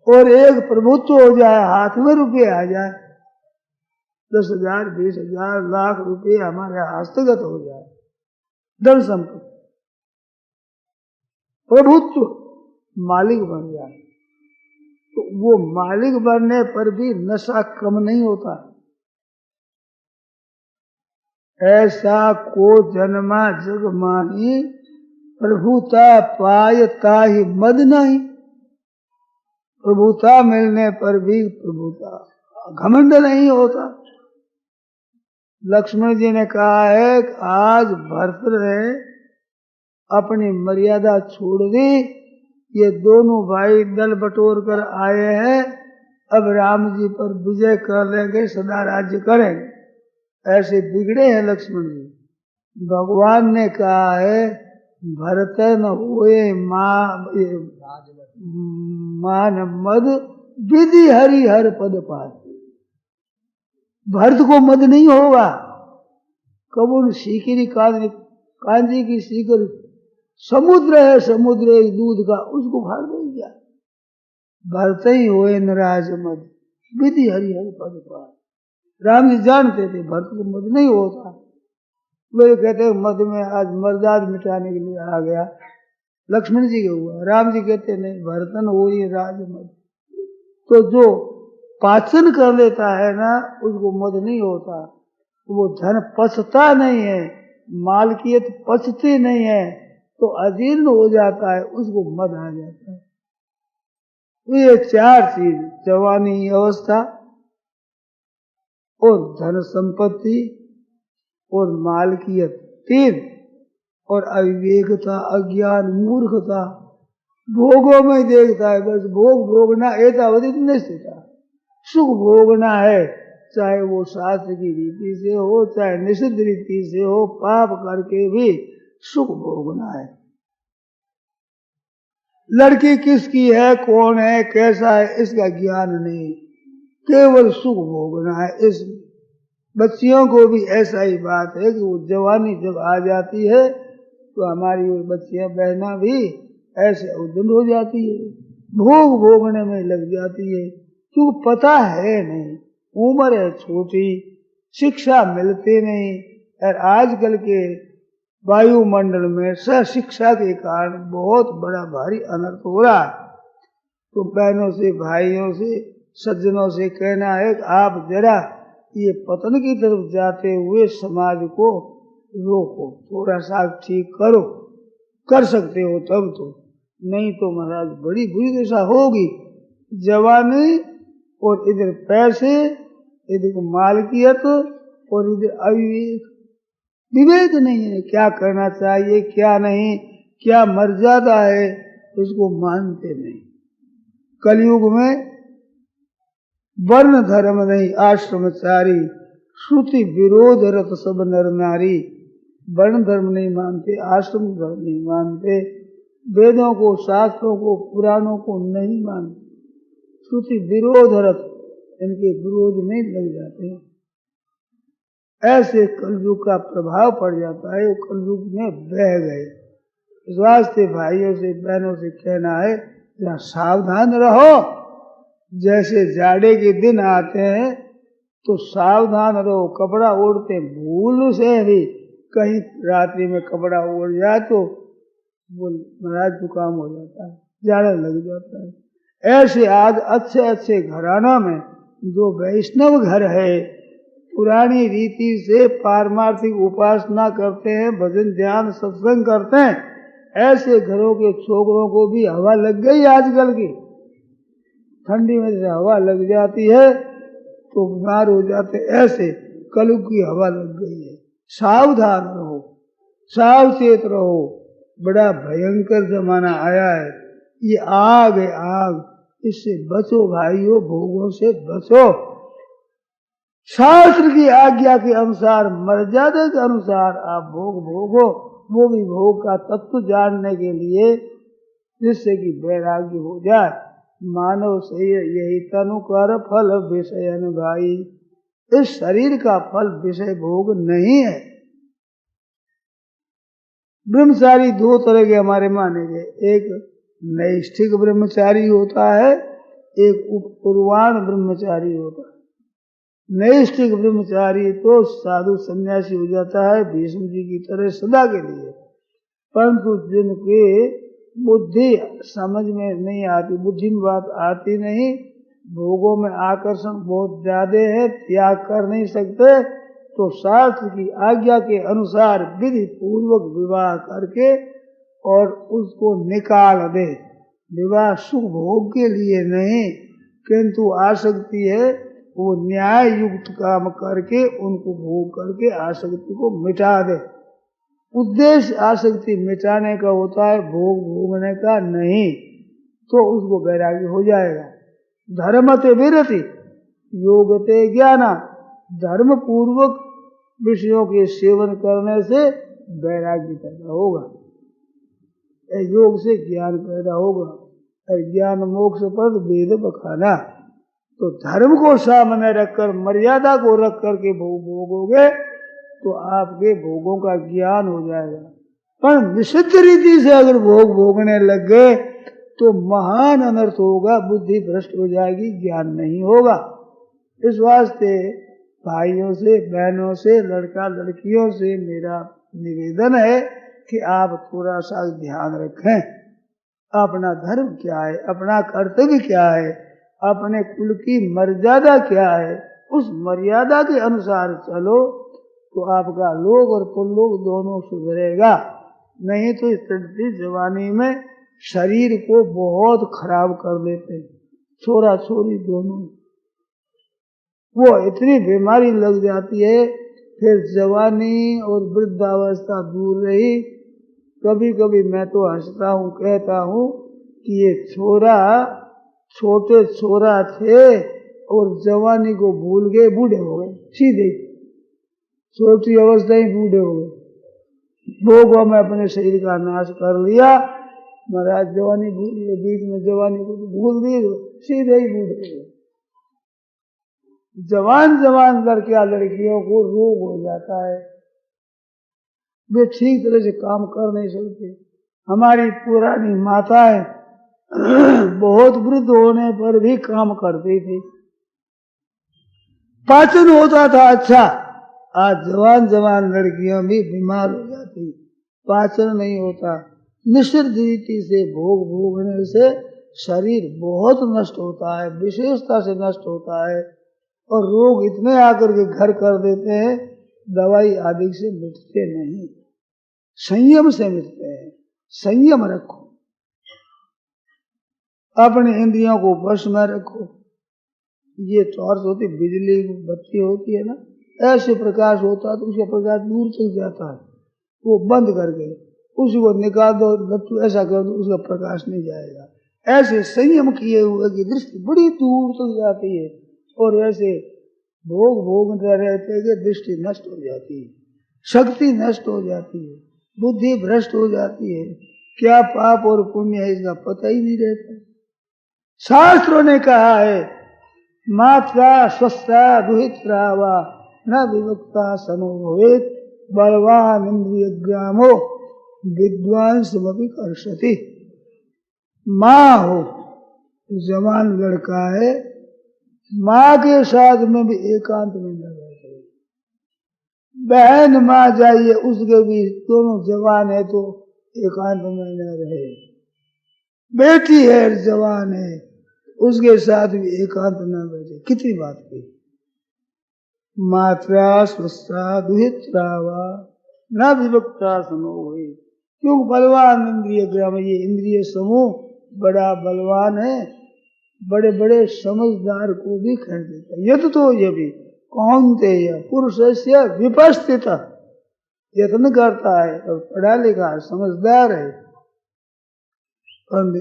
और एक प्रभुत्व हो जाए, हाथ में रुपये आ जाए, 10,000 20,000 लाख रुपये हमारे हस्तगत हो जाए, धन संपत्ति, प्रभुत्व, मालिक बन जाए। तो वो मालिक बनने पर भी नशा कम नहीं होता। ऐसा को जन्मा जग माही, प्रभुता पाय ताहि मद नहीं। प्रभुता मिलने पर भी प्रभुता घमंड नहीं होता। लक्ष्मण जी ने कहा है कि आज भरत ने अपनी मर्यादा छोड़ दी, ये दोनों भाई दल बटोर कर आए हैं, अब राम जी पर विजय कर लेंगे, सदा राज्य करेंगे। ऐसे बिगड़े हैं लक्ष्मण जी। भगवान ने कहा है भरत न हुए मान मद, विधि हरि हर पद पाए। भरत को मद नहीं होगा। कबूल सीकरी कांजी की सीकर समुद्र है, समुद्र एक दूध का, उसको भर नहीं गया। भरत ही होए नराज मद, विधि हरि हर पद पाए। राम जी जानते थे भरत को मद नहीं होता। वे कहते मद में आज मर्दाद मिटाने के लिए आ गया, लक्ष्मण जी के हुआ। राम जी कहते नहीं, भरतन हो ये राज मद। तो जो पाचन कर लेता है ना, उसको मद नहीं होता। वो धन पचता नहीं है, मालकियत पचती नहीं है, तो अजीर्ण हो जाता है, उसको मद आ जाता है। तो ये चार चीज, जवानी अवस्था और धन संपत्ति और मालकियत, तीन, और अविवेकता, अज्ञान, मूर्खता, भोगों में देखता है बस भोग भोगना, एतावधिक निश्चिता। सुख भोगना है, चाहे वो शास्त्र की रीति से हो, चाहे निषिद्ध रीति से हो, पाप करके भी सुख भोगना है। लड़की किसकी है, कौन है, कैसा है, इसका ज्ञान नहीं, केवल सुख भोगना है। इस बच्चियों को भी ऐसा ही बात है कि वो जवानी जब आ जाती है तो हमारी वो बच्चियां बहना भी ऐसे उद्दंड हो जाती है, भोग भोगने में लग जाती है, क्योंकि पता है नहीं, उम्र है छोटी, शिक्षा मिलती नहीं। और आजकल के वायुमंडल में शिक्षा के कारण बहुत बड़ा भारी अनर्थ हो रहा है। तो बहनों से, भाइयों से, सज्जनों से कहना है कि आप जरा ये पतन की तरफ जाते हुए समाज को रोको, थोड़ा सा ठीक करो, कर सकते हो तब तो, नहीं तो महाराज बड़ी बुरी दशा होगी। जवानी और इधर पैसे ये देखो मालकियत और इधर अविवेक, विवेक नहीं है, क्या करना चाहिए क्या नहीं, क्या मर्यादा है, उसको मानते नहीं। कलयुग में वर्ण धर्म नहीं आश्रमचारी, श्रुति विरोध रत सब नर नारी। वर्ण धर्म नहीं मानते, आश्रम धर्म नहीं मानते, वेदों को शास्त्रों को पुराणों को नहीं मानते, श्रुति विरोध रत, इनके विरोध में लग जाते हैं। ऐसे कलयुग का प्रभाव पड़ जाता है, वो कलयुग में बह गए। इस वास्ते भाइयों से बहनों से कहना है, जरा सावधान रहो। जैसे जाड़े के दिन आते हैं तो सावधान रहो, कपड़ा ओढ़ते भूल से भी कहीं रात्रि में कपड़ा ओढ़ जाए तो वो महाराज जुकाम हो जाता है, जाड़ा लग जाता है। ऐसे आज अच्छे अच्छे घराना में जो वैष्णव घर है, पुरानी रीति से पारमार्थिक उपासना करते हैं, भजन ध्यान सत्संग करते हैं, ऐसे घरों के छोकरों को भी हवा लग गई। आजकल की ठंडी में से हवा लग जाती है तो बीमार हो जाते, ऐसे कलयुग की हवा लग गई है। सावधान रहो, सावचेत रहो, बड़ा भयंकर जमाना आया है, ये आग है आग, इससे बचो भाइयों, भोगों से बचो। शास्त्र की आज्ञा के अनुसार, मर्यादा के अनुसार आप भोग भोगो, वो भी भोग का तत्व जानने के लिए, जिससे कि वैराग्य हो जाए। मानव से यही तनु कर फल विषयन भाई, इस शरीर का फल विषय भोग नहीं है। ब्रह्मचारी दो तरह के हमारे माने गए, एक नैष्ठिक ब्रह्मचारी होता है, एक उपकुर्वाण ब्रह्मचारी होता है। नैष्ठिक ब्रह्मचारी तो साधु सन्यासी हो जाता है भीष्म जी की तरह सदा के लिए, परंतु जिनके बुद्धि समझ में नहीं आती, बुद्धि में बात आती नहीं, भोगों में आकर्षण बहुत ज्यादा है, त्याग कर नहीं सकते, तो शास्त्र की आज्ञा के अनुसार विधि पूर्वक विवाह करके और उसको निकाल दे। विवाह सुख भोग के लिए नहीं, किंतु आसक्ति है वो न्याय युक्त काम करके उनको भोग करके आसक्ति को मिटा दे। उद्देश्य आसक्ति मिटाने का होता है, भोग भोगने का नहीं, तो उसको वैराग्य हो जाएगा। धर्मते विरति योगते ज्ञाना, धर्म पूर्वक विषयों के सेवन करने से वैराग्य पैदा होगा, योग से ज्ञान पैदा होगा, और ज्ञान मोक्ष पर वेद बखाना। तो धर्म को सामने रखकर, मर्यादा को रख करके भोग भोगोगे तो आपके भोगों का ज्ञान हो जाएगा। पर निषिद्ध रीति से अगर भोग भोगने लग गए तो महान अनर्थ होगा, बुद्धि भ्रष्ट हो जाएगी, ज्ञान नहीं होगा। इस वास्ते भाइयों से बहनों से लड़का लड़कियों से मेरा निवेदन है कि आप थोड़ा सा ध्यान रखें, अपना धर्म क्या है, अपना कर्तव्य क्या है, अपने कुल की मर्यादा क्या है, उस मर्यादा के अनुसार चलो तो आपका लोक और पुल्लोक दोनों सुधरेगा। नहीं तो इस चढ़ती जवानी में शरीर को बहुत खराब कर देते, छोरा छोरी दोनों, वो इतनी बीमारी लग जाती है, फिर जवानी और वृद्धावस्था दूर रही। कभी कभी मैं तो हंसता हूँ, कहता हूँ कि ये छोरा छोटे छोरा थे और जवानी को भूल गए, बूढ़े हो गए, सीधे छोटी अवस्था ही बूढ़े हो गए, भोगों में अपने शरीर का नाश कर लिया। महाराज जवानी भूल गए, बीच में जवानी को भूल दी, सीधे ही बूढ़े हो गए। जवान जवान लड़कियां लड़कियों को रोग हो जाता है, वे ठीक तरह से काम कर नहीं सकते। हमारी पुरानी माताएं बहुत वृद्ध होने पर भी काम करती थी, पाचन होता था अच्छा। आज जवान जवान लड़कियां भी बीमार हो जाती, पाचन नहीं होता। निषिद्ध रीति से भोग भोगने से शरीर बहुत नष्ट होता है, विशेषता से नष्ट होता है, और रोग इतने आकर के घर कर देते हैं, दवाई आदि से मिटते नहीं, संयम से मिटते हैं। संयम रखो, अपने इंद्रियों को वश में रखो, ये टॉर्च होती, बिजली बत्ती होती है ना, ऐसे प्रकाश होता है तो उसका प्रकाश दूर तक जाता है। वो बंद करके उसी को निकाल दो, लट्टू ऐसा कर दो, उसका प्रकाश नहीं जाएगा। ऐसे संयम किए हुए की दृष्टि बड़ी दूर तक जाती है, और ऐसे भोग भोगते रहते कि दृष्टि नष्ट हो जाती है, शक्ति नष्ट हो जाती है, बुद्धि भ्रष्ट हो जाती है। क्या पाप और पुण्य है इसका पता ही नहीं रहता। शास्त्रों ने कहा है, मात्रा स्वस्था दुहित्रा वा न विमुक्ता समोहित बलवान इंद्रिय ग्रामो विद्वांसमपि कर्षति। माँ हो, जवान लड़का है, माँ के साथ में भी एकांत में न बैठे। बहन माँ जाइए, उसके भी दोनों जवान है तो एकांत में न रहे। बेटी है जवान है, उसके साथ भी एकांत न बैठे। कितनी बात की। मात्रा स्वस्था दुहित्रा वा न विभक्ता समोहि। क्यों? बलवान इंद्रिय ग्राम, ये इंद्रिय समूह बड़ा बलवान है, बड़े बड़े समझदार को भी खींच देता है। यत तो ये भी कौन्तेय पुरुषस्य विपस्थित, यत्न करता है और पढ़ा लिखा समझदार है।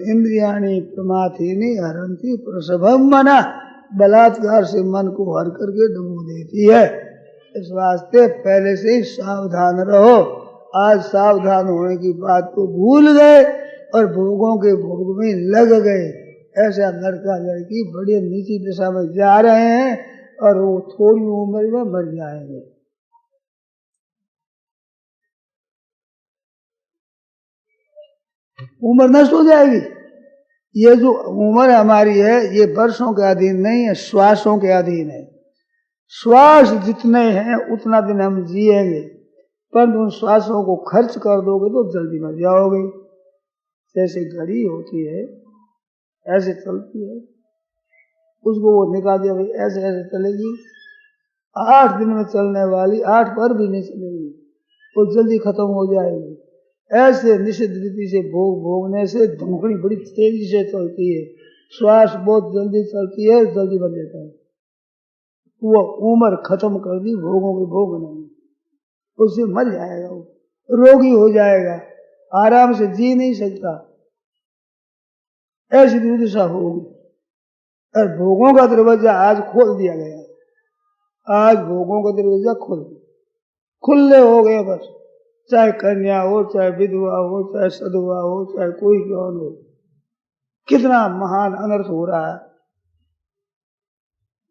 इंद्रियाणी प्रमाथीनी हरंती प्रसभम मना, बलात्कार से मन को हर करके डुबो देती है। इस वास्ते पहले से ही सावधान रहो। आज सावधान होने की बात को भूल गए और भोगों के भोग में लग गए। ऐसा लड़का लड़की बड़ी नीची दिशा में जा रहे हैं और वो थोड़ी उम्र में मर जाएंगे। उम्र नष्ट हो जाएगी। ये जो उम्र हमारी है ये वर्षों के अधीन नहीं है, श्वासों के अधीन है। श्वास जितने हैं उतना दिन हम जिएंगे, परंतु उन श्वासों को खर्च कर दोगे तो जल्दी मर जाओगे। जैसे घड़ी होती है ऐसे चलती है, उसको वो निकाल दिया भाई ऐसे ऐसे चलेगी, 8 दिन में चलने वाली 8 पर भी नहीं चलेगी, वो जल्दी खत्म हो जाएगी। ऐसे निषिद्ध रीति से भोग भोगने से धुमकड़ी बड़ी तेजी से चलती है, श्वास बहुत जल्दी चलती है, जल्दी बन जाता है। वो उम्र खत्म कर दी भोगों के भोग नहीं, उससे मर जाएगा, वो रोगी हो जाएगा, आराम से जी नहीं सकता। ऐसी दुर्दशा होगी। और भोगों का दरवाजा आज खोल दिया गया, आज भोगों का दरवाजा खुले हो गए बस। चाहे कन्या हो, चाहे विधवा हो, चाहे सधवा हो, चाहे कोई कौन हो। कितना महान अनर्थ हो रहा है,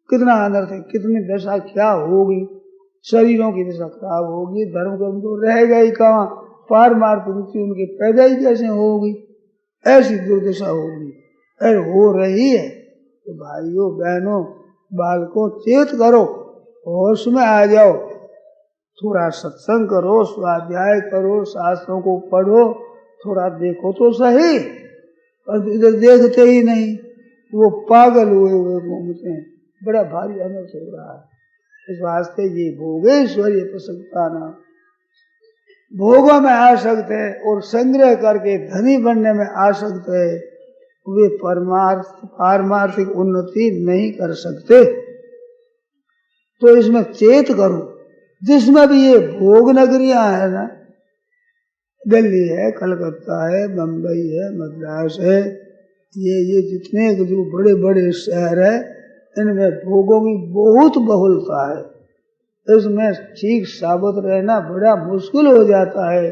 कितना अनर्थ है, कितनी दशा क्या होगी। शरीरों की दशा खराब होगी, धर्म कर्म तो रहेगा ही कहाँ, पारमार्थिक रुचि उनकी पैदा ही कैसे होगी। ऐसी दुर्दशा होगी। अरे हो रही है तो भाइयों बहनों बालकों चेत करो, होश में आ जाओ, थोड़ा सत्संग करो, स्वाध्याय करो, शास्त्रों को पढ़ो, थोड़ा देखो तो सही। और इधर देखते ही नहीं, वो पागल हुए घूमते हैं। बड़ा भारी अनर्थ हो रहा है। इस वास्ते ये भोगेश्वरी प्रसन्नता ना, भोगों में आसक्त है और संग्रह करके धनी बनने में आसक्त है, वे पारमार्थिक उन्नति नहीं कर सकते। तो इसमें चेत करो। जिसमें भी ये भोग नगरियां है ना, दिल्ली है, कलकत्ता है, बम्बई है, मद्रास है, ये जितने जो बड़े बड़े शहर है, इनमें भोगों की बहुत बहुलता है। इसमें ठीक साबित रहना बड़ा मुश्किल हो जाता है।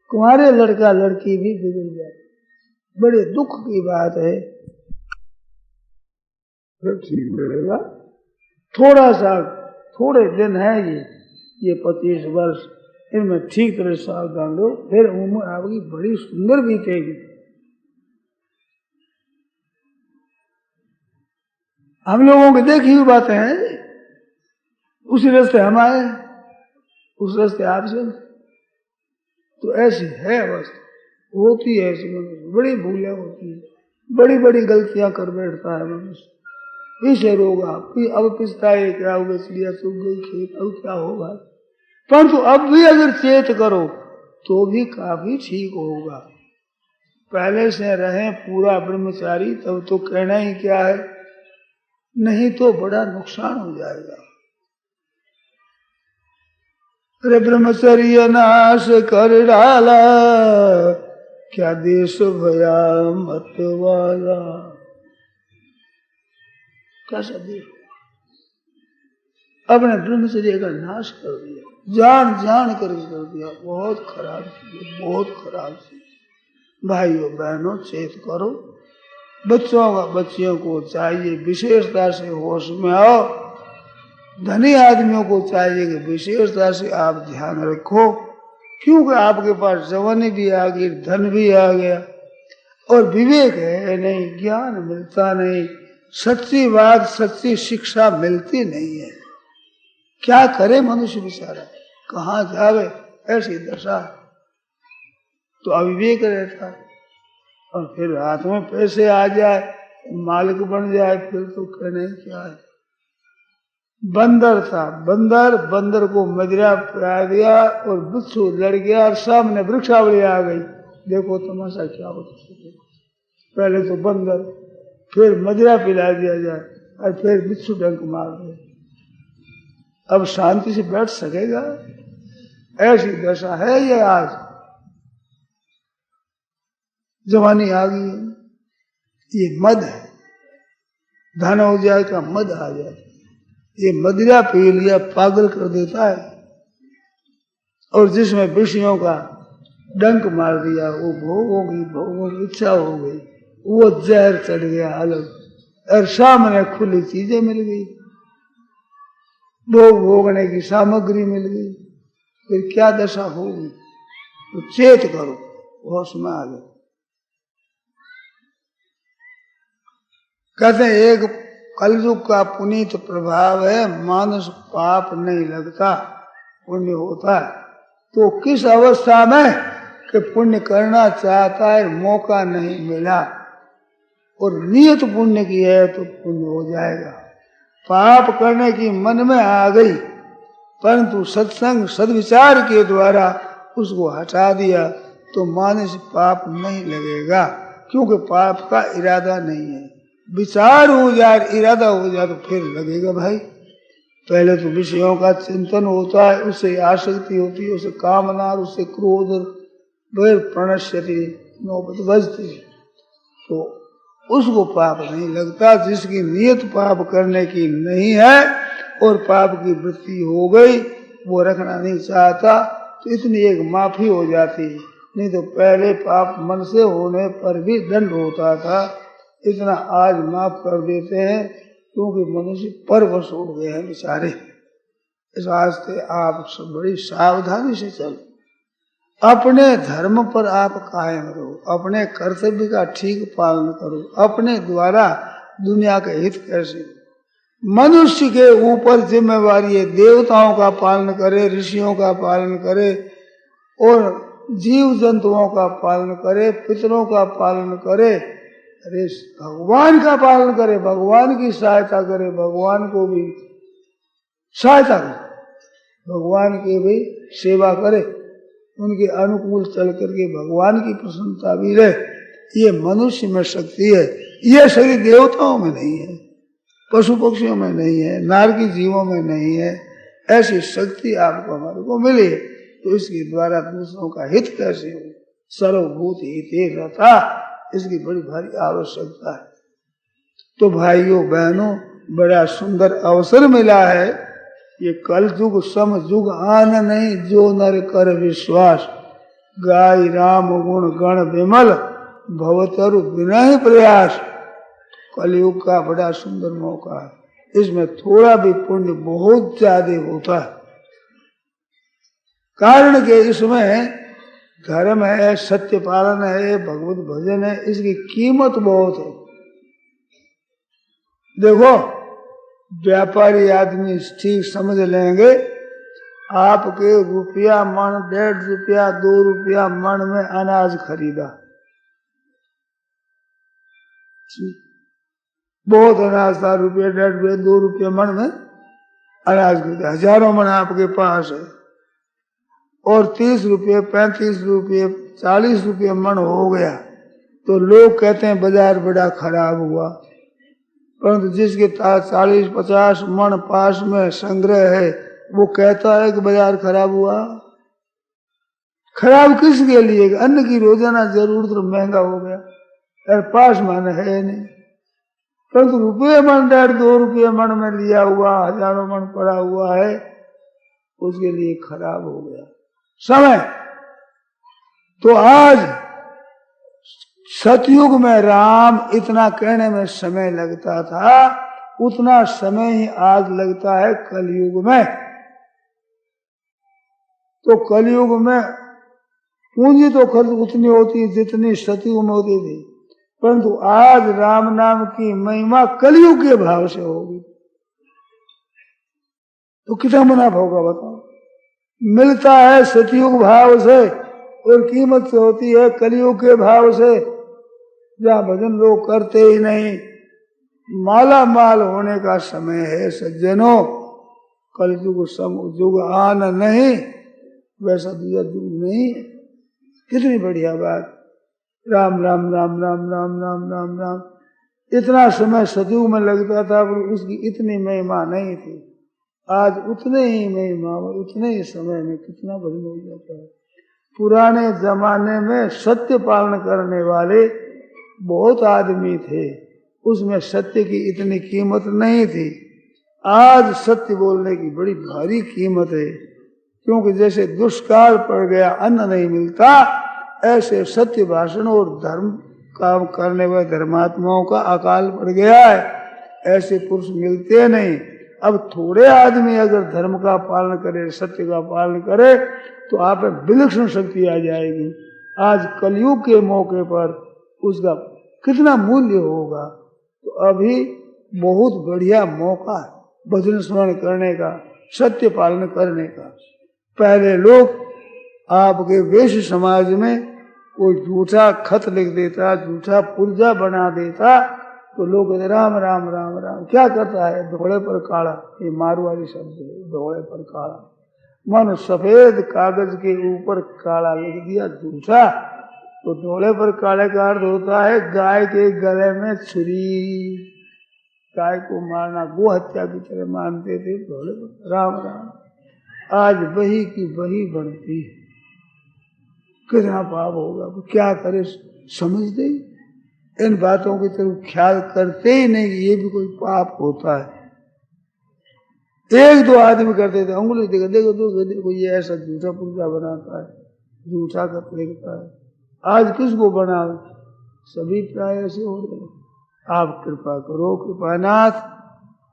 कुंवारे लड़का लड़की भी बिगड़ जाए, बड़े दुख की बात है। ठीक मिलेगा, थोड़ा सा थोड़े दिन है ये 25 वर्ष, इनमें ठीक तरह सावधान लो, फिर उम्र आपकी बड़ी सुंदर बीतेगी। हम लोगों की देखी हुई बातें हैं, उसी रास्ते हम आए, उस रास्ते आप चल। तो ऐसी है अवस्था, होती है ऐसी मनुष्य, बड़ी भूलें होती है, बड़ी बड़ी गलतियां कर बैठता है मनुष्य। इसे रोगा अब पिछताए क्या होगा, चिड़िया चुग गई खेत, अब क्या होगा। परंतु अब भी अगर चेत करो तो भी काफी ठीक होगा। पहले से रहे पूरा ब्रह्मचारी, तब तो कहना ही क्या है। नहीं तो बड़ा नुकसान हो जाएगा। अरे ब्रह्मचर्य नाश कर डाला, क्या देश भया मत वाला। कैसा देश, अपने ब्रह्मचर्य का नाश कर दिया, जान जान कर दिया। बहुत खराब चीज, बहुत खराब चीज। भाइयों बहनों चेत करो। बच्चियों को चाहिए विशेषता से होश में आओ। धनी आदमियों को चाहिए कि विशेषता से आप ध्यान रखो, क्योंकि आपके पास जवानी भी आ गई, धन भी आ गया, और विवेक है नहीं, ज्ञान मिलता नहीं, सच्ची बात सच्ची शिक्षा मिलती नहीं है। क्या करे मनुष्य बेचारा, कहाँ जावे, ऐसी दशा। तो अविवेक रहता है, और फिर हाथ में पैसे आ जाए, मालिक बन जाए, फिर तो कहने क्या है। बंदर था, बंदर को मदिरा पिला दिया और बिच्छू लड़ गया और सामने वृक्षावली आ गई। देखो तमाशा क्या होता है। पहले तो बंदर, फिर मदिरा पिला दिया जाए और फिर बिच्छू डंक मार दे। अब शांति से बैठ सकेगा? ऐसी दशा है ये आज। जवानी आ गई है, ये मद है, धन हो जाए का मद आ जाए। ये मदिरा पी लिया पागल कर देता है, और जिसमें विषयों का डंक मार दिया, वो भोगों की इच्छा हो गई, वो जहर चढ़ गया अलग, और सामने खुली चीजें मिल गई, भोगने की सामग्री मिल गई, फिर क्या दशा होगी। तो चेत करो, होश में आ गए। कहते हैं एक कलयुग का पुनीत प्रभाव है, मानस पाप नहीं लगता, पुण्य होता है। तो किस अवस्था में कि पुण्य करना चाहता है, मौका नहीं मिला, और नियत पुण्य की है तो पुण्य हो जाएगा। पाप करने की मन में आ गई, परंतु सत्संग सद्विचार के द्वारा उसको हटा दिया तो मानस पाप नहीं लगेगा, क्योंकि पाप का इरादा नहीं है। विचार हो जाए, इरादा हो जाए तो फिर लगेगा भाई। पहले तो विषयों का चिंतन होता है, उससे आसक्ति होती है, उससे कामना, उससे क्रोध, फिर प्रणश्यति नौबत बजती, तो उसको पाप नहीं लगता। जिसकी नियत पाप करने की नहीं है और पाप की वृत्ति हो गई, वो रखना नहीं चाहता, तो इतनी एक माफी हो जाती। नहीं तो पहले पाप मन से होने पर भी दंड होता था, इतना आज माफ कर देते हैं, क्योंकि मनुष्य परवश हो गए हैं बेचारे। इस वास्ते आप सब बड़ी सावधानी से चलो, अपने धर्म पर आप कायम रहो, अपने कर्तव्य का ठीक पालन करो। अपने द्वारा दुनिया के हित कैसे, मनुष्य के ऊपर जिम्मेवारी है, देवताओं का पालन करे, ऋषियों का पालन करे, और जीव जंतुओं का पालन करे, पितरों का पालन करे, अरे भगवान का पालन करे, भगवान की सहायता करे, भगवान को भी सहायता करे, भगवान की भी सेवा करे, उनके अनुकूल चल करके भगवान की प्रसन्नता भी रहे। ये मनुष्य में शक्ति है, ये शरीर देवताओं में नहीं है, पशु पक्षियों में नहीं है, नारकी जीवों में नहीं है। ऐसी शक्ति आपको हमारे को मिली है, तो इसके द्वारा दूसरों का हित कैसे हो। सर्वभूत हिते रता, इसकी बड़ी भारी आवश्यकता है। तो भाइयों बहनों, बड़ा सुंदर अवसर मिला है। ये कलयुग समयुग आन नहीं, जो नर कर विश्वास, गाय राम गुण गण विमल, भवतरु विनय प्रयास। कलयुग का बड़ा सुंदर मौका है, इसमें थोड़ा भी पुण्य बहुत ज्यादा होता है। कारण के इसमें धर्म है, सत्य पालन है, भगवत भजन है, इसकी कीमत बहुत है। देखो व्यापारी आदमी ठीक समझ लेंगे, आपके रुपया मन, 1.5 रुपया 2 रुपया मन में अनाज खरीदा, बहुत अनाज था, रुपया 1.5 रुपया 2 रुपया मन में अनाज खरीदा, हजारों मन आपके पास है, और 30 रुपये 35 रुपये 40 रुपये मन हो गया, तो लोग कहते हैं बाजार बड़ा खराब हुआ। परंतु जिसके 40-50 मन पास में संग्रह है वो कहता है कि बाजार खराब हुआ। खराब किसके लिए? अन्न की रोजाना जरूरत तो महंगा हो गया और पास मन है नहीं। परंतु रुपये मन 1.5-2 रुपये मन में लिया हुआ हजारों मन पड़ा हुआ है, उसके लिए खराब हो गया समय। तो आज सतयुग में राम इतना कहने में समय लगता था, उतना समय ही आज लगता है कलयुग में। तो कलयुग में पूंजी तो खर्च उतनी होती जितनी सतयुग में होती थी, परंतु आज राम नाम की महिमा कलयुग के भाव से होगी तो कितना मुनाफा होगा बताओ। मिलता है सतयुग भाव से और कीमत से होती है कलयुग के भाव से, जहाँ भजन लोग करते ही नहीं। माला माल होने का समय है सज्जनों, कलयुग युग आना नहीं, वैसा दूसरा युग नहीं। कितनी बढ़िया बात, राम राम राम राम राम राम राम राम। इतना समय सतयुग में लगता था पर उसकी इतनी महिमा नहीं थी। आज उतने ही महिमा उतने ही समय में कितना भजन हो जाता है। पुराने जमाने में सत्य पालन करने वाले बहुत आदमी थे, उसमें सत्य की इतनी कीमत नहीं थी। आज सत्य बोलने की बड़ी भारी कीमत है, क्योंकि जैसे दुष्काल पड़ गया अन्न नहीं मिलता, ऐसे सत्य भाषण और धर्म काम करने वाले धर्मात्माओं का अकाल पड़ गया है। ऐसे पुरुष मिलते नहीं। अब थोड़े आदमी अगर धर्म का पालन करे, सत्य का पालन करे, तो आप में विलक्षण शक्ति आ जाएगी। आज कलयुग के मौके पर उसका कितना मूल्य होगा। तो अभी बहुत बढ़िया मौका है भजन स्मरण करने का, सत्य पालन करने का। पहले लोग आपके वैश्य समाज में कोई झूठा खत लिख देता, झूठा पुर्जा बना देता, तो लोग कहते राम राम राम राम। क्या करता है? धोड़े पर काला, ये मारवाड़ी शब्द है, धोड़े पर काला। मन सफेद कागज के ऊपर काला लिख दिया झूठा, तो धोड़े पर काले का अर्थ होता है गाय के गले में छुरी। गाय को मारना गो हत्या की तरह मानते थे। धोड़े पर राम राम, आज वही की वही बनती है। कितना पाप होगा, क्या करे समझते ही इन बातों की तरफ ख्याल करते ही नहीं कि ये भी कोई पाप होता है। एक दो आदमी करते थे, उंगली देखो देखो देखो ये ऐसा झूठा पुर्जा बनाता है, झूठा खत लिखता है। आज किसको बना? सभी प्राय ऐसे हो गए। आप कृपा करो कृपानाथ,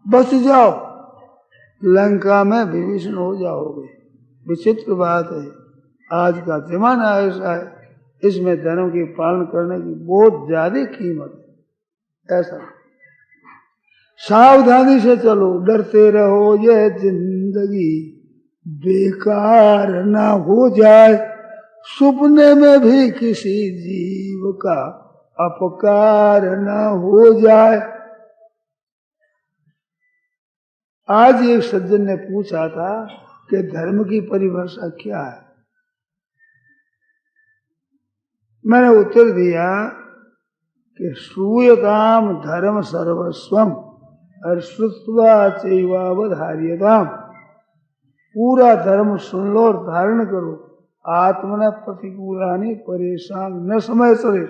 बच जाओ, लंका में विभीषण हो जाओगे। विचित्र बात है, आज का जमाना ऐसा है, इसमें धर्म की पालन करने की बहुत ज्यादा कीमत है। ऐसा सावधानी से चलो, डरते रहो यह जिंदगी बेकार ना हो जाए, सपने में भी किसी जीव का अपकार ना हो जाए। आज एक सज्जन ने पूछा था कि धर्म की परिभाषा क्या है। मैंने उत्तर दिया कि श्रूयताम धर्म सर्वस्वम और श्रुत्वा चैवावधार्यताम। पूरा धर्म सुन लो और धारण करो। आत्मना प्रतिकूलानि परेशान न समय चले।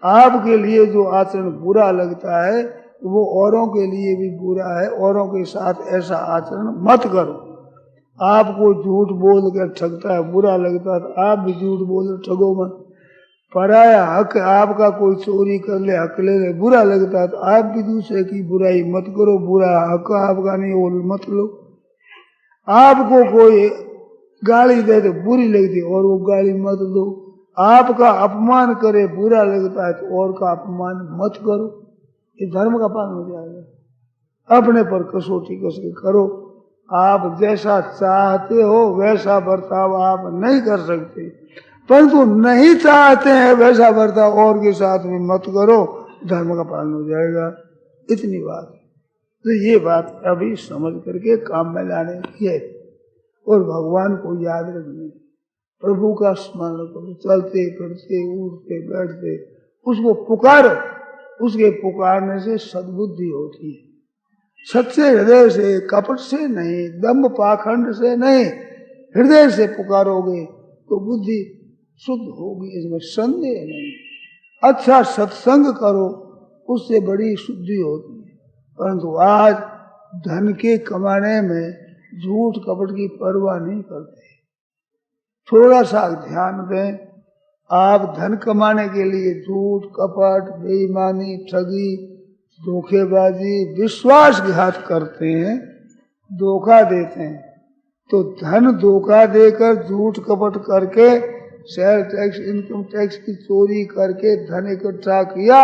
आपके लिए जो आचरण बुरा लगता है वो औरों के लिए भी बुरा है, औरों के साथ ऐसा आचरण मत करो। आपको झूठ बोल कर ठगता है बुरा लगता है, तो आप भी झूठ बोल ठगो मत। पराया हक आपका कोई चोरी कर ले, हक ले ले, बुरा लगता है, तो आप भी दूसरे की बुराई मत करो। बुरा हक आपका नहीं वो मत लो। आपको कोई गाली दे तो बुरी लगती और वो गाली मत दो। आपका अपमान करे बुरा लगता है तो और का अपमान मत करो। ये धर्म का पालन हो जाएगा। अपने पर कसौटी कस के करो। आप जैसा चाहते हो वैसा बर्ताव आप नहीं कर सकते, परंतु नहीं चाहते हैं वैसा बर्ताव और के साथ में मत करो, धर्म का पालन हो जाएगा। इतनी बात। तो ये बात अभी समझ करके काम में लाने की है और भगवान को याद रखने, प्रभु का स्मरण करो। चलते फिरते उठते बैठते उसको पुकारो, उसके पुकारने से सद्बुद्धि होती है। सच्चे हृदय से, कपट से नहीं, दम्भ पाखंड से नहीं, हृदय से पुकारोगे तो बुद्धि शुद्ध होगी, इसमें संदेह नहीं। अच्छा सत्संग करो, उससे बड़ी शुद्धि होती है। परंतु आज धन के कमाने में झूठ कपट की परवाह नहीं करते। थोड़ा सा ध्यान दें, आप धन कमाने के लिए झूठ कपट, बेईमानी, ठगी, धोखेबाजी, विश्वासघात करते हैं, धोखा देते हैं। तो धन धोखा देकर, झूठ कपट करके, शेयर टैक्स, इनकम टैक्स की चोरी करके धन इकट्ठा किया,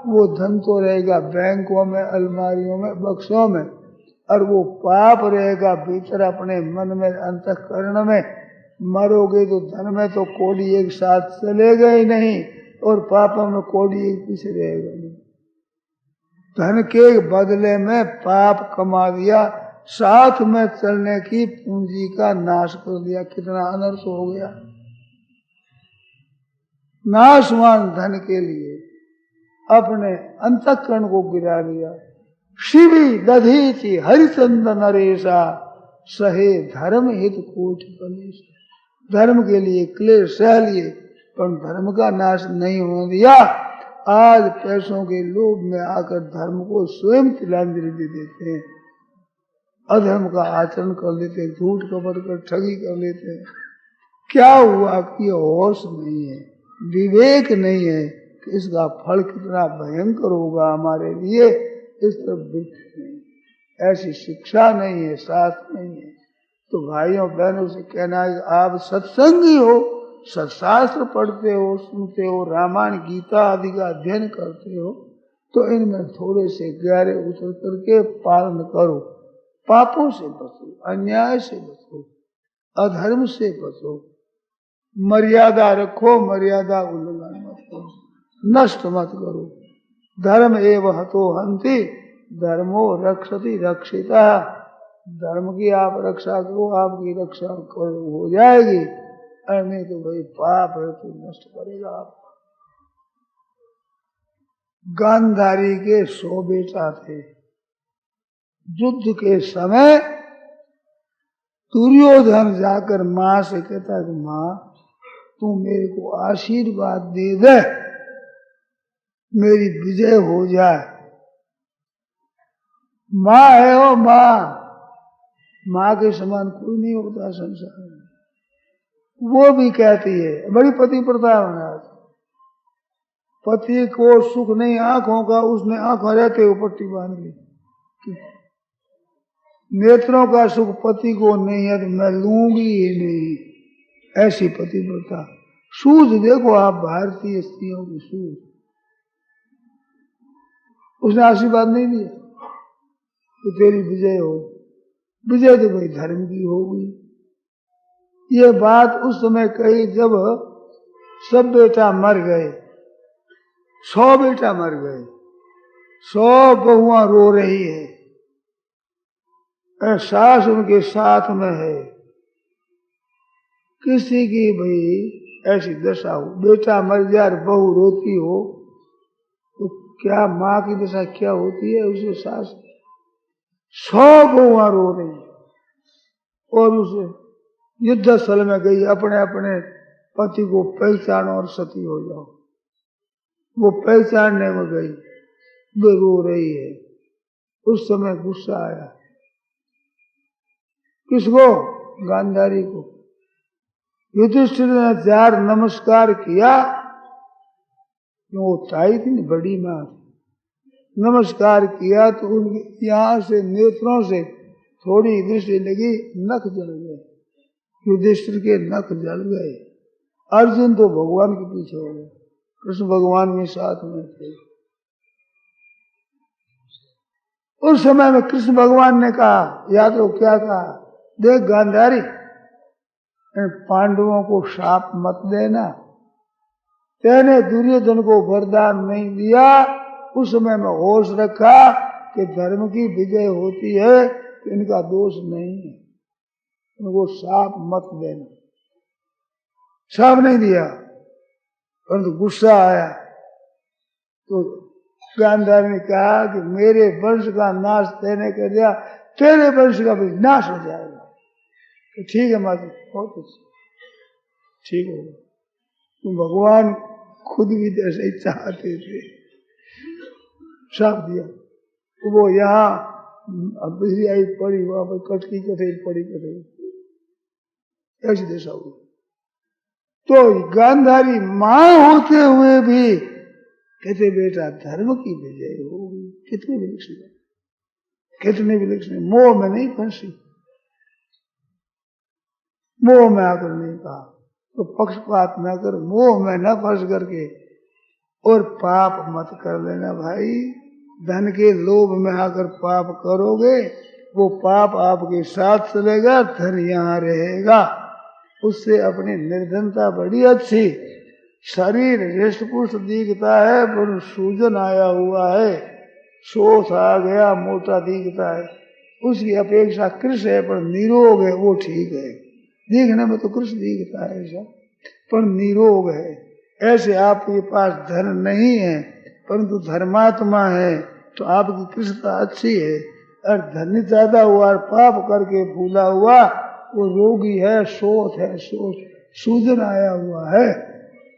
वो धन तो रहेगा बैंकों में, अलमारियों में, बक्सों में, और वो पाप रहेगा भीतर अपने मन में, अंतःकरण में। मरोगे तो धन में तो कोड़ी एक साथ चलेगा ही नहीं, और पापों में कोड़ी एक पीछे रहेगा नहीं। धन के बदले में पाप कमा दिया, साथ में चलने की पूंजी का नाश कर दिया, कितना अनर्थ हो गया। नाशवान धन के लिए अपने अंतःकरण को गिरा दिया। शिवी दधीचि हरिचंदन नरेशा, सहे धर्म हित कोटि कलेश। धर्म के लिए क्लेश सह लिए, पर धर्म का नाश नहीं होने दिया। आज पैसों के लोभ में आकर धर्म को स्वयं तिलांजलि दे देते हैं, अधर्म का आचरण कर लेते हैं, झूठ कपट कर ठगी कर लेते हैं। क्या हुआ कि होश नहीं है, विवेक नहीं है कि इसका फल कितना भयंकर होगा हमारे लिए, इस तरफ वृत्ति नहीं, ऐसी शिक्षा नहीं है, शास्त्र नहीं है। तो भाइयों बहनों से कहना है, आप सत्संगी हो, सत्शास्त्र पढ़ते हो, सुनते हो, रामायण गीता आदि का अध्ययन करते हो, तो इनमें थोड़े से गहरे उतर करके पालन करो। पापों से बचो, अन्याय से बचो, अधर्म से बचो, मर्यादा रखो, मर्यादा उल्लंघन मत करो, नष्ट मत करो। धर्म एव हतो हन्ति, धर्मो रक्षति रक्षिता। धर्म की आप रक्षा करो, आपकी रक्षा हो जाएगी, और नहीं तो भाई पाप है तो नष्ट करेगा आप। गांधारी के 100 बेटा थे। युद्ध के समय दुर्योधन जाकर माँ से कहता कि माँ तू मेरे को आशीर्वाद दे दे, मेरी विजय हो जाए। माँ है वो माँ, माँ के समान कोई नहीं होता संसार में। वो भी कहती है, बड़ी पति प्रथा महाराज, पति को सुख नहीं आंखों का, उसने आंखों रहते हुए पट्टी बांध ली। नेत्रों का सुख पति को नहीं है तो मैं लूंगी ही नहीं, ऐसी पति प्रथा। सूझ देखो आप भारतीय स्त्रियों की सूझ, उसने आशीर्वाद नहीं दिया कि तेरी विजय हो। विजय तो भाई धर्म की होगी। ये बात उस समय कही जब सब बेटा मर गए, 100 बेटा मर गए, 100 बहुआं रो रही है, सास उनके साथ में है। किसी की भाई ऐसी दशा हो, बेटा मर जाए बहू रोती हो, तो क्या माँ की दशा क्या होती है। उसे सास 100 बहुआं रो रही है, और उसे युद्ध स्थल में गई, अपने अपने पति को पहचानो और सती हो जाओ। वो पहचानने में गई, वो रो रही है। उस समय गुस्सा आया, किसको? गांधारी को। युधिष्ठिर ने 4 नमस्कार किया, वो ताई थी ना, बड़ी मां, नमस्कार किया तो उनके यहां से नेत्रों से थोड़ी दृष्टि लगी, नख जल गए, युधिष्ठिर के नख जल गए। अर्जुन तो भगवान के पीछे हो गए, कृष्ण भगवान भी साथ में थे। उस समय में कृष्ण भगवान ने कहा, या तो क्या कहा, देख गांधारी, इन पांडवों को शाप मत देना, तेने दुर्योधन को वरदान नहीं दिया, उस समय में होश रखा कि धर्म की विजय होती है तो इनका दोष नहीं है, इनको शाप मत देना। शाप नहीं दिया, परंतु गुस्सा आया तो गांधारी ने कहा कि मेरे वंश का नाश देने के लिए तेरे वंश का भी नाश हो जाएगा। तो ठीक है माता, बहुत अच्छा, ठीक होगा। तो भगवान खुद भी जैसे ही चाहते थे, साफ दिया। तो वो यहाँ बिजली आई पड़ी, वहां पर कटकी कटे पड़ी कटे, ऐसी दशा हुई। तो गांधारी मां होते हुए भी कहते बेटा धर्म की विजय होगी। कितनी विलक्षण, कितनी विलक्षण, मोह में नहीं फंसी, मोह में आकर नहीं कहा। तो पक्षपात न कर, मोह में न फंस करके और पाप मत कर लेना भाई। धन के लोभ में आकर पाप करोगे, वो पाप आपके साथ चलेगा, धन यहाँ रहेगा। उससे अपनी निर्धनता बड़ी अच्छी, शरीर हृष्ट पुष्ट दिखता है पर सूजन आया हुआ है, शोथ आ गया, मोटा दिखता है। उसकी अपेक्षा कृष है पर निरोग है, वो ठीक है। दिखने में तो कृष दिखता है ऐसा, पर निरोग है। ऐसे आपके पास धन नहीं है परंतु धर्मात्मा है तो आपकी कृष्णता अच्छी है। और धन ज्यादा हुआ और पाप करके भूला हुआ, वो रोगी है, शोथ है, शोथ, सूजन आया हुआ है,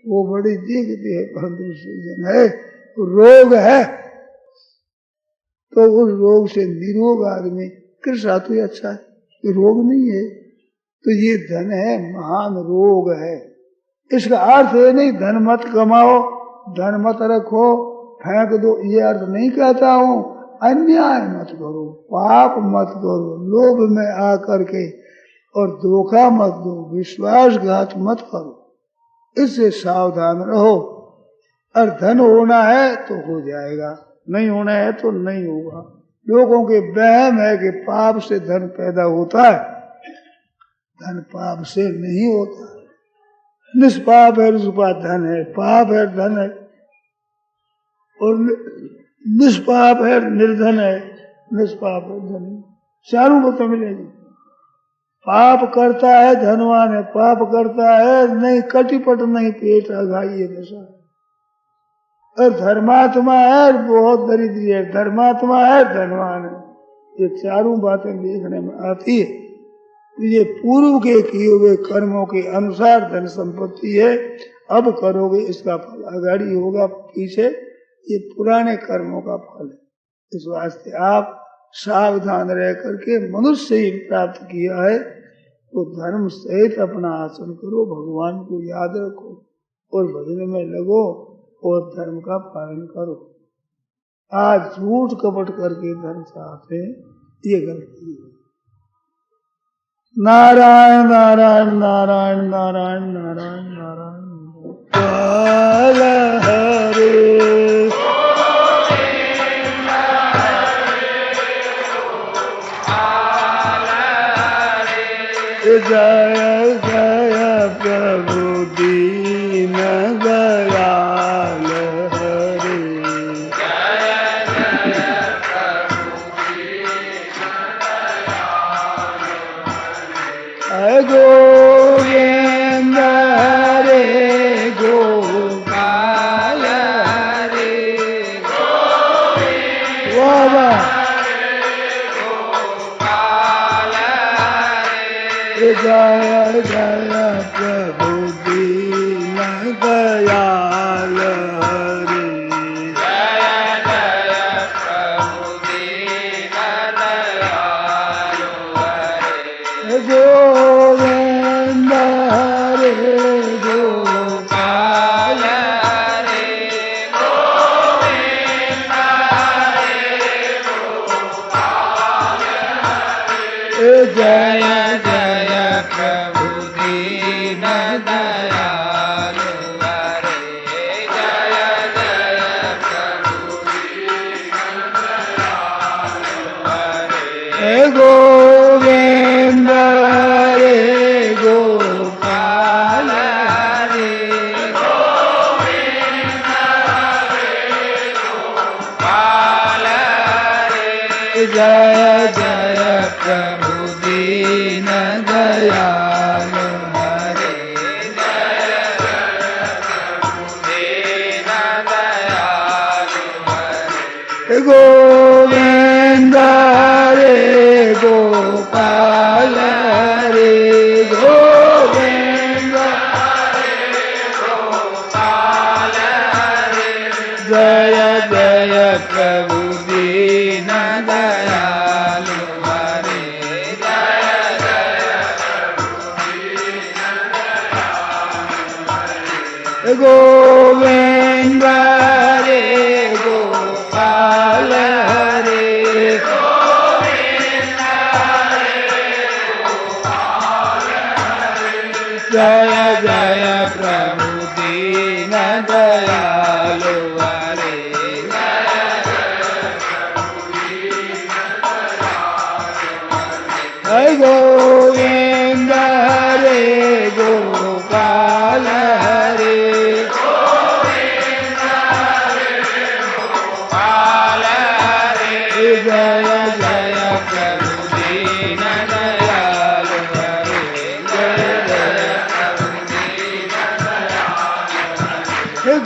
वो बड़ी दिखती है परंतु सूजन है, रोग है। तो उस रोग से निरोग आदमी, कृष्ण तो अच्छा है, ये रोग नहीं है। तो ये धन है, महान रोग है। इसका अर्थ ये नहीं धन मत कमाओ, धन मत रखो, फेंक दो, ये अर्थ नहीं कहता हूँ। अन्याय मत करो, पाप मत करो, लोभ में आकर के, और धोखा मत दो, विश्वासघात मत करो, इससे सावधान रहो। और धन होना है तो हो जाएगा, नहीं होना है तो नहीं होगा। लोगों के वहम है कि पाप से धन पैदा होता है, धन पाप से नहीं होता। निष्पाप है निष्पाप धन है, पाप है धन है, और निष्पाप है निर्धन है, निष्पाप है धन है। चारों को तो मिलेगी। पाप करता है धनवान है, पाप करता है नहीं, कटिपट नहीं, पेट अघाई है दशा। और धर्मात्मा है बहुत दरिद्री है, धर्मात्मा है धनवान है। ये चारों बातें देखने में आती है। ये पूर्व के किए हुए कर्मों के अनुसार धन संपत्ति है, अब करोगे इसका फल आगाड़ी होगा पीछे, ये पुराने कर्मों का फल है। इस वास्ते आप सावधान रह करके मनुष्य ही प्राप्त किया है तो धर्म सहित अपना आचरण करो, भगवान को याद रखो और भजन में लगो और धर्म का पालन करो। आज झूठ कपट करके धर्म चाहते हैं, ये गलती है। नारायण नारायण नारायण नारायण नारायण नारायण काल हरे जय जय प्रभु दीन दयाल हरे। गोविंद हरे गोपाल हरे बाबा जय जय प्रभु दीन दयाल हरे। जय जय प्रभु दीन दयाल हरे। गोविंद हरे गोपाल हरे गोविंद हरे गोपाल हरे। जय गोविंद हरे गोपाल हरे गोविंद हरे गोपाल हरे। जय जय प्रभु दीन दयाल हरे। जय जय प्रभु दीन दयाल हरे। गोविंद रे गोपाल रे गोविंद जय जय प्रभु दीन दयालु हरे जय जय गोविंद रे गोपाल हरे जय जय प्रभु दीन दयालु हरे जय गोविंद रे गोपाल हरे जय जय प्रभु दीन दयालु हरे जय जय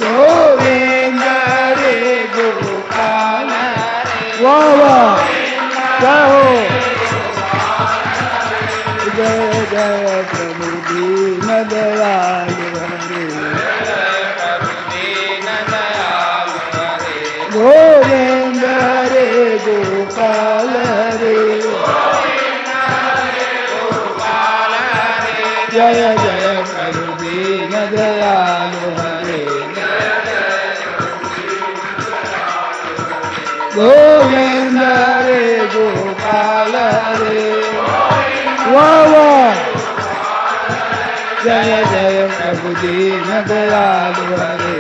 गोविंद रे गोपाल वाह वाह जाओ जय जय प्रभु दीन दयालु हरे गोविंद रे गोपाल हरे जय जय प्रभु दीन दयालु हरे गोविंद रे गोपाल हरे वाह वाह जय जय प्रभु दीन दयालु हरे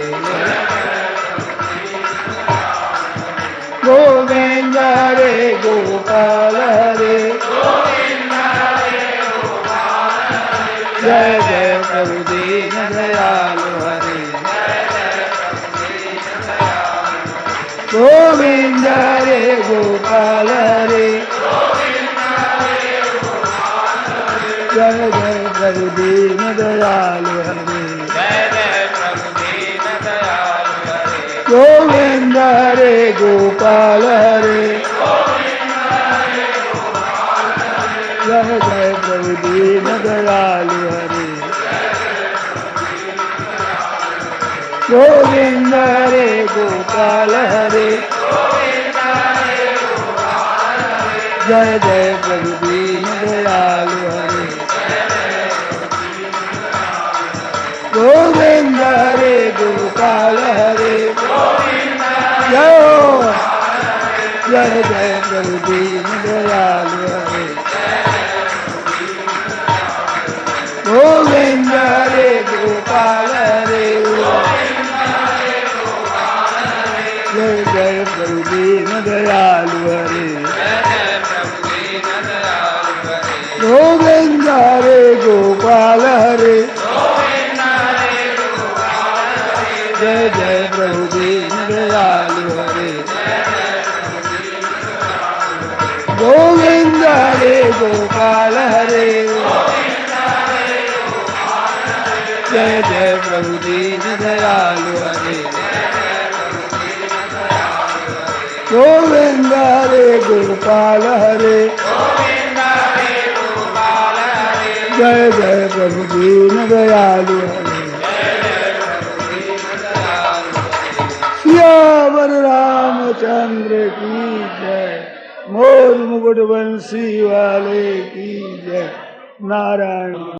गोविंद रे गोपाल हरे जय जय प्रभु दीन दयालु हरे गोविंद रे गोपाल हरे जय जय प्रभु दीन दयालु हरे गोविंद रे गोपाल हरे जय जय प्रभु दीन दयालु हरे गोविंद रे गोपाल हरे जय जय प्रभु दीन दयालु हरे गोविंद रे गोपाल हरे जय जय जय प्रभु दीन दयालु हरे गोविंद रे गोपाल हरे जय जय प्रभु दीन दयालु हरे गोविंद रे गोपाल हरे जय जय प्रभु दीन दयालु हरे गोविंद रे गोपाल हरे जय जय प्रभु दीन दयालु हरे गोविंद रे गोपाल हरे जय जय प्रभु दीन दयालु हरे सियावर रामचंद्र की जय मोर मुकुट बंसी वाले की जय नारायण।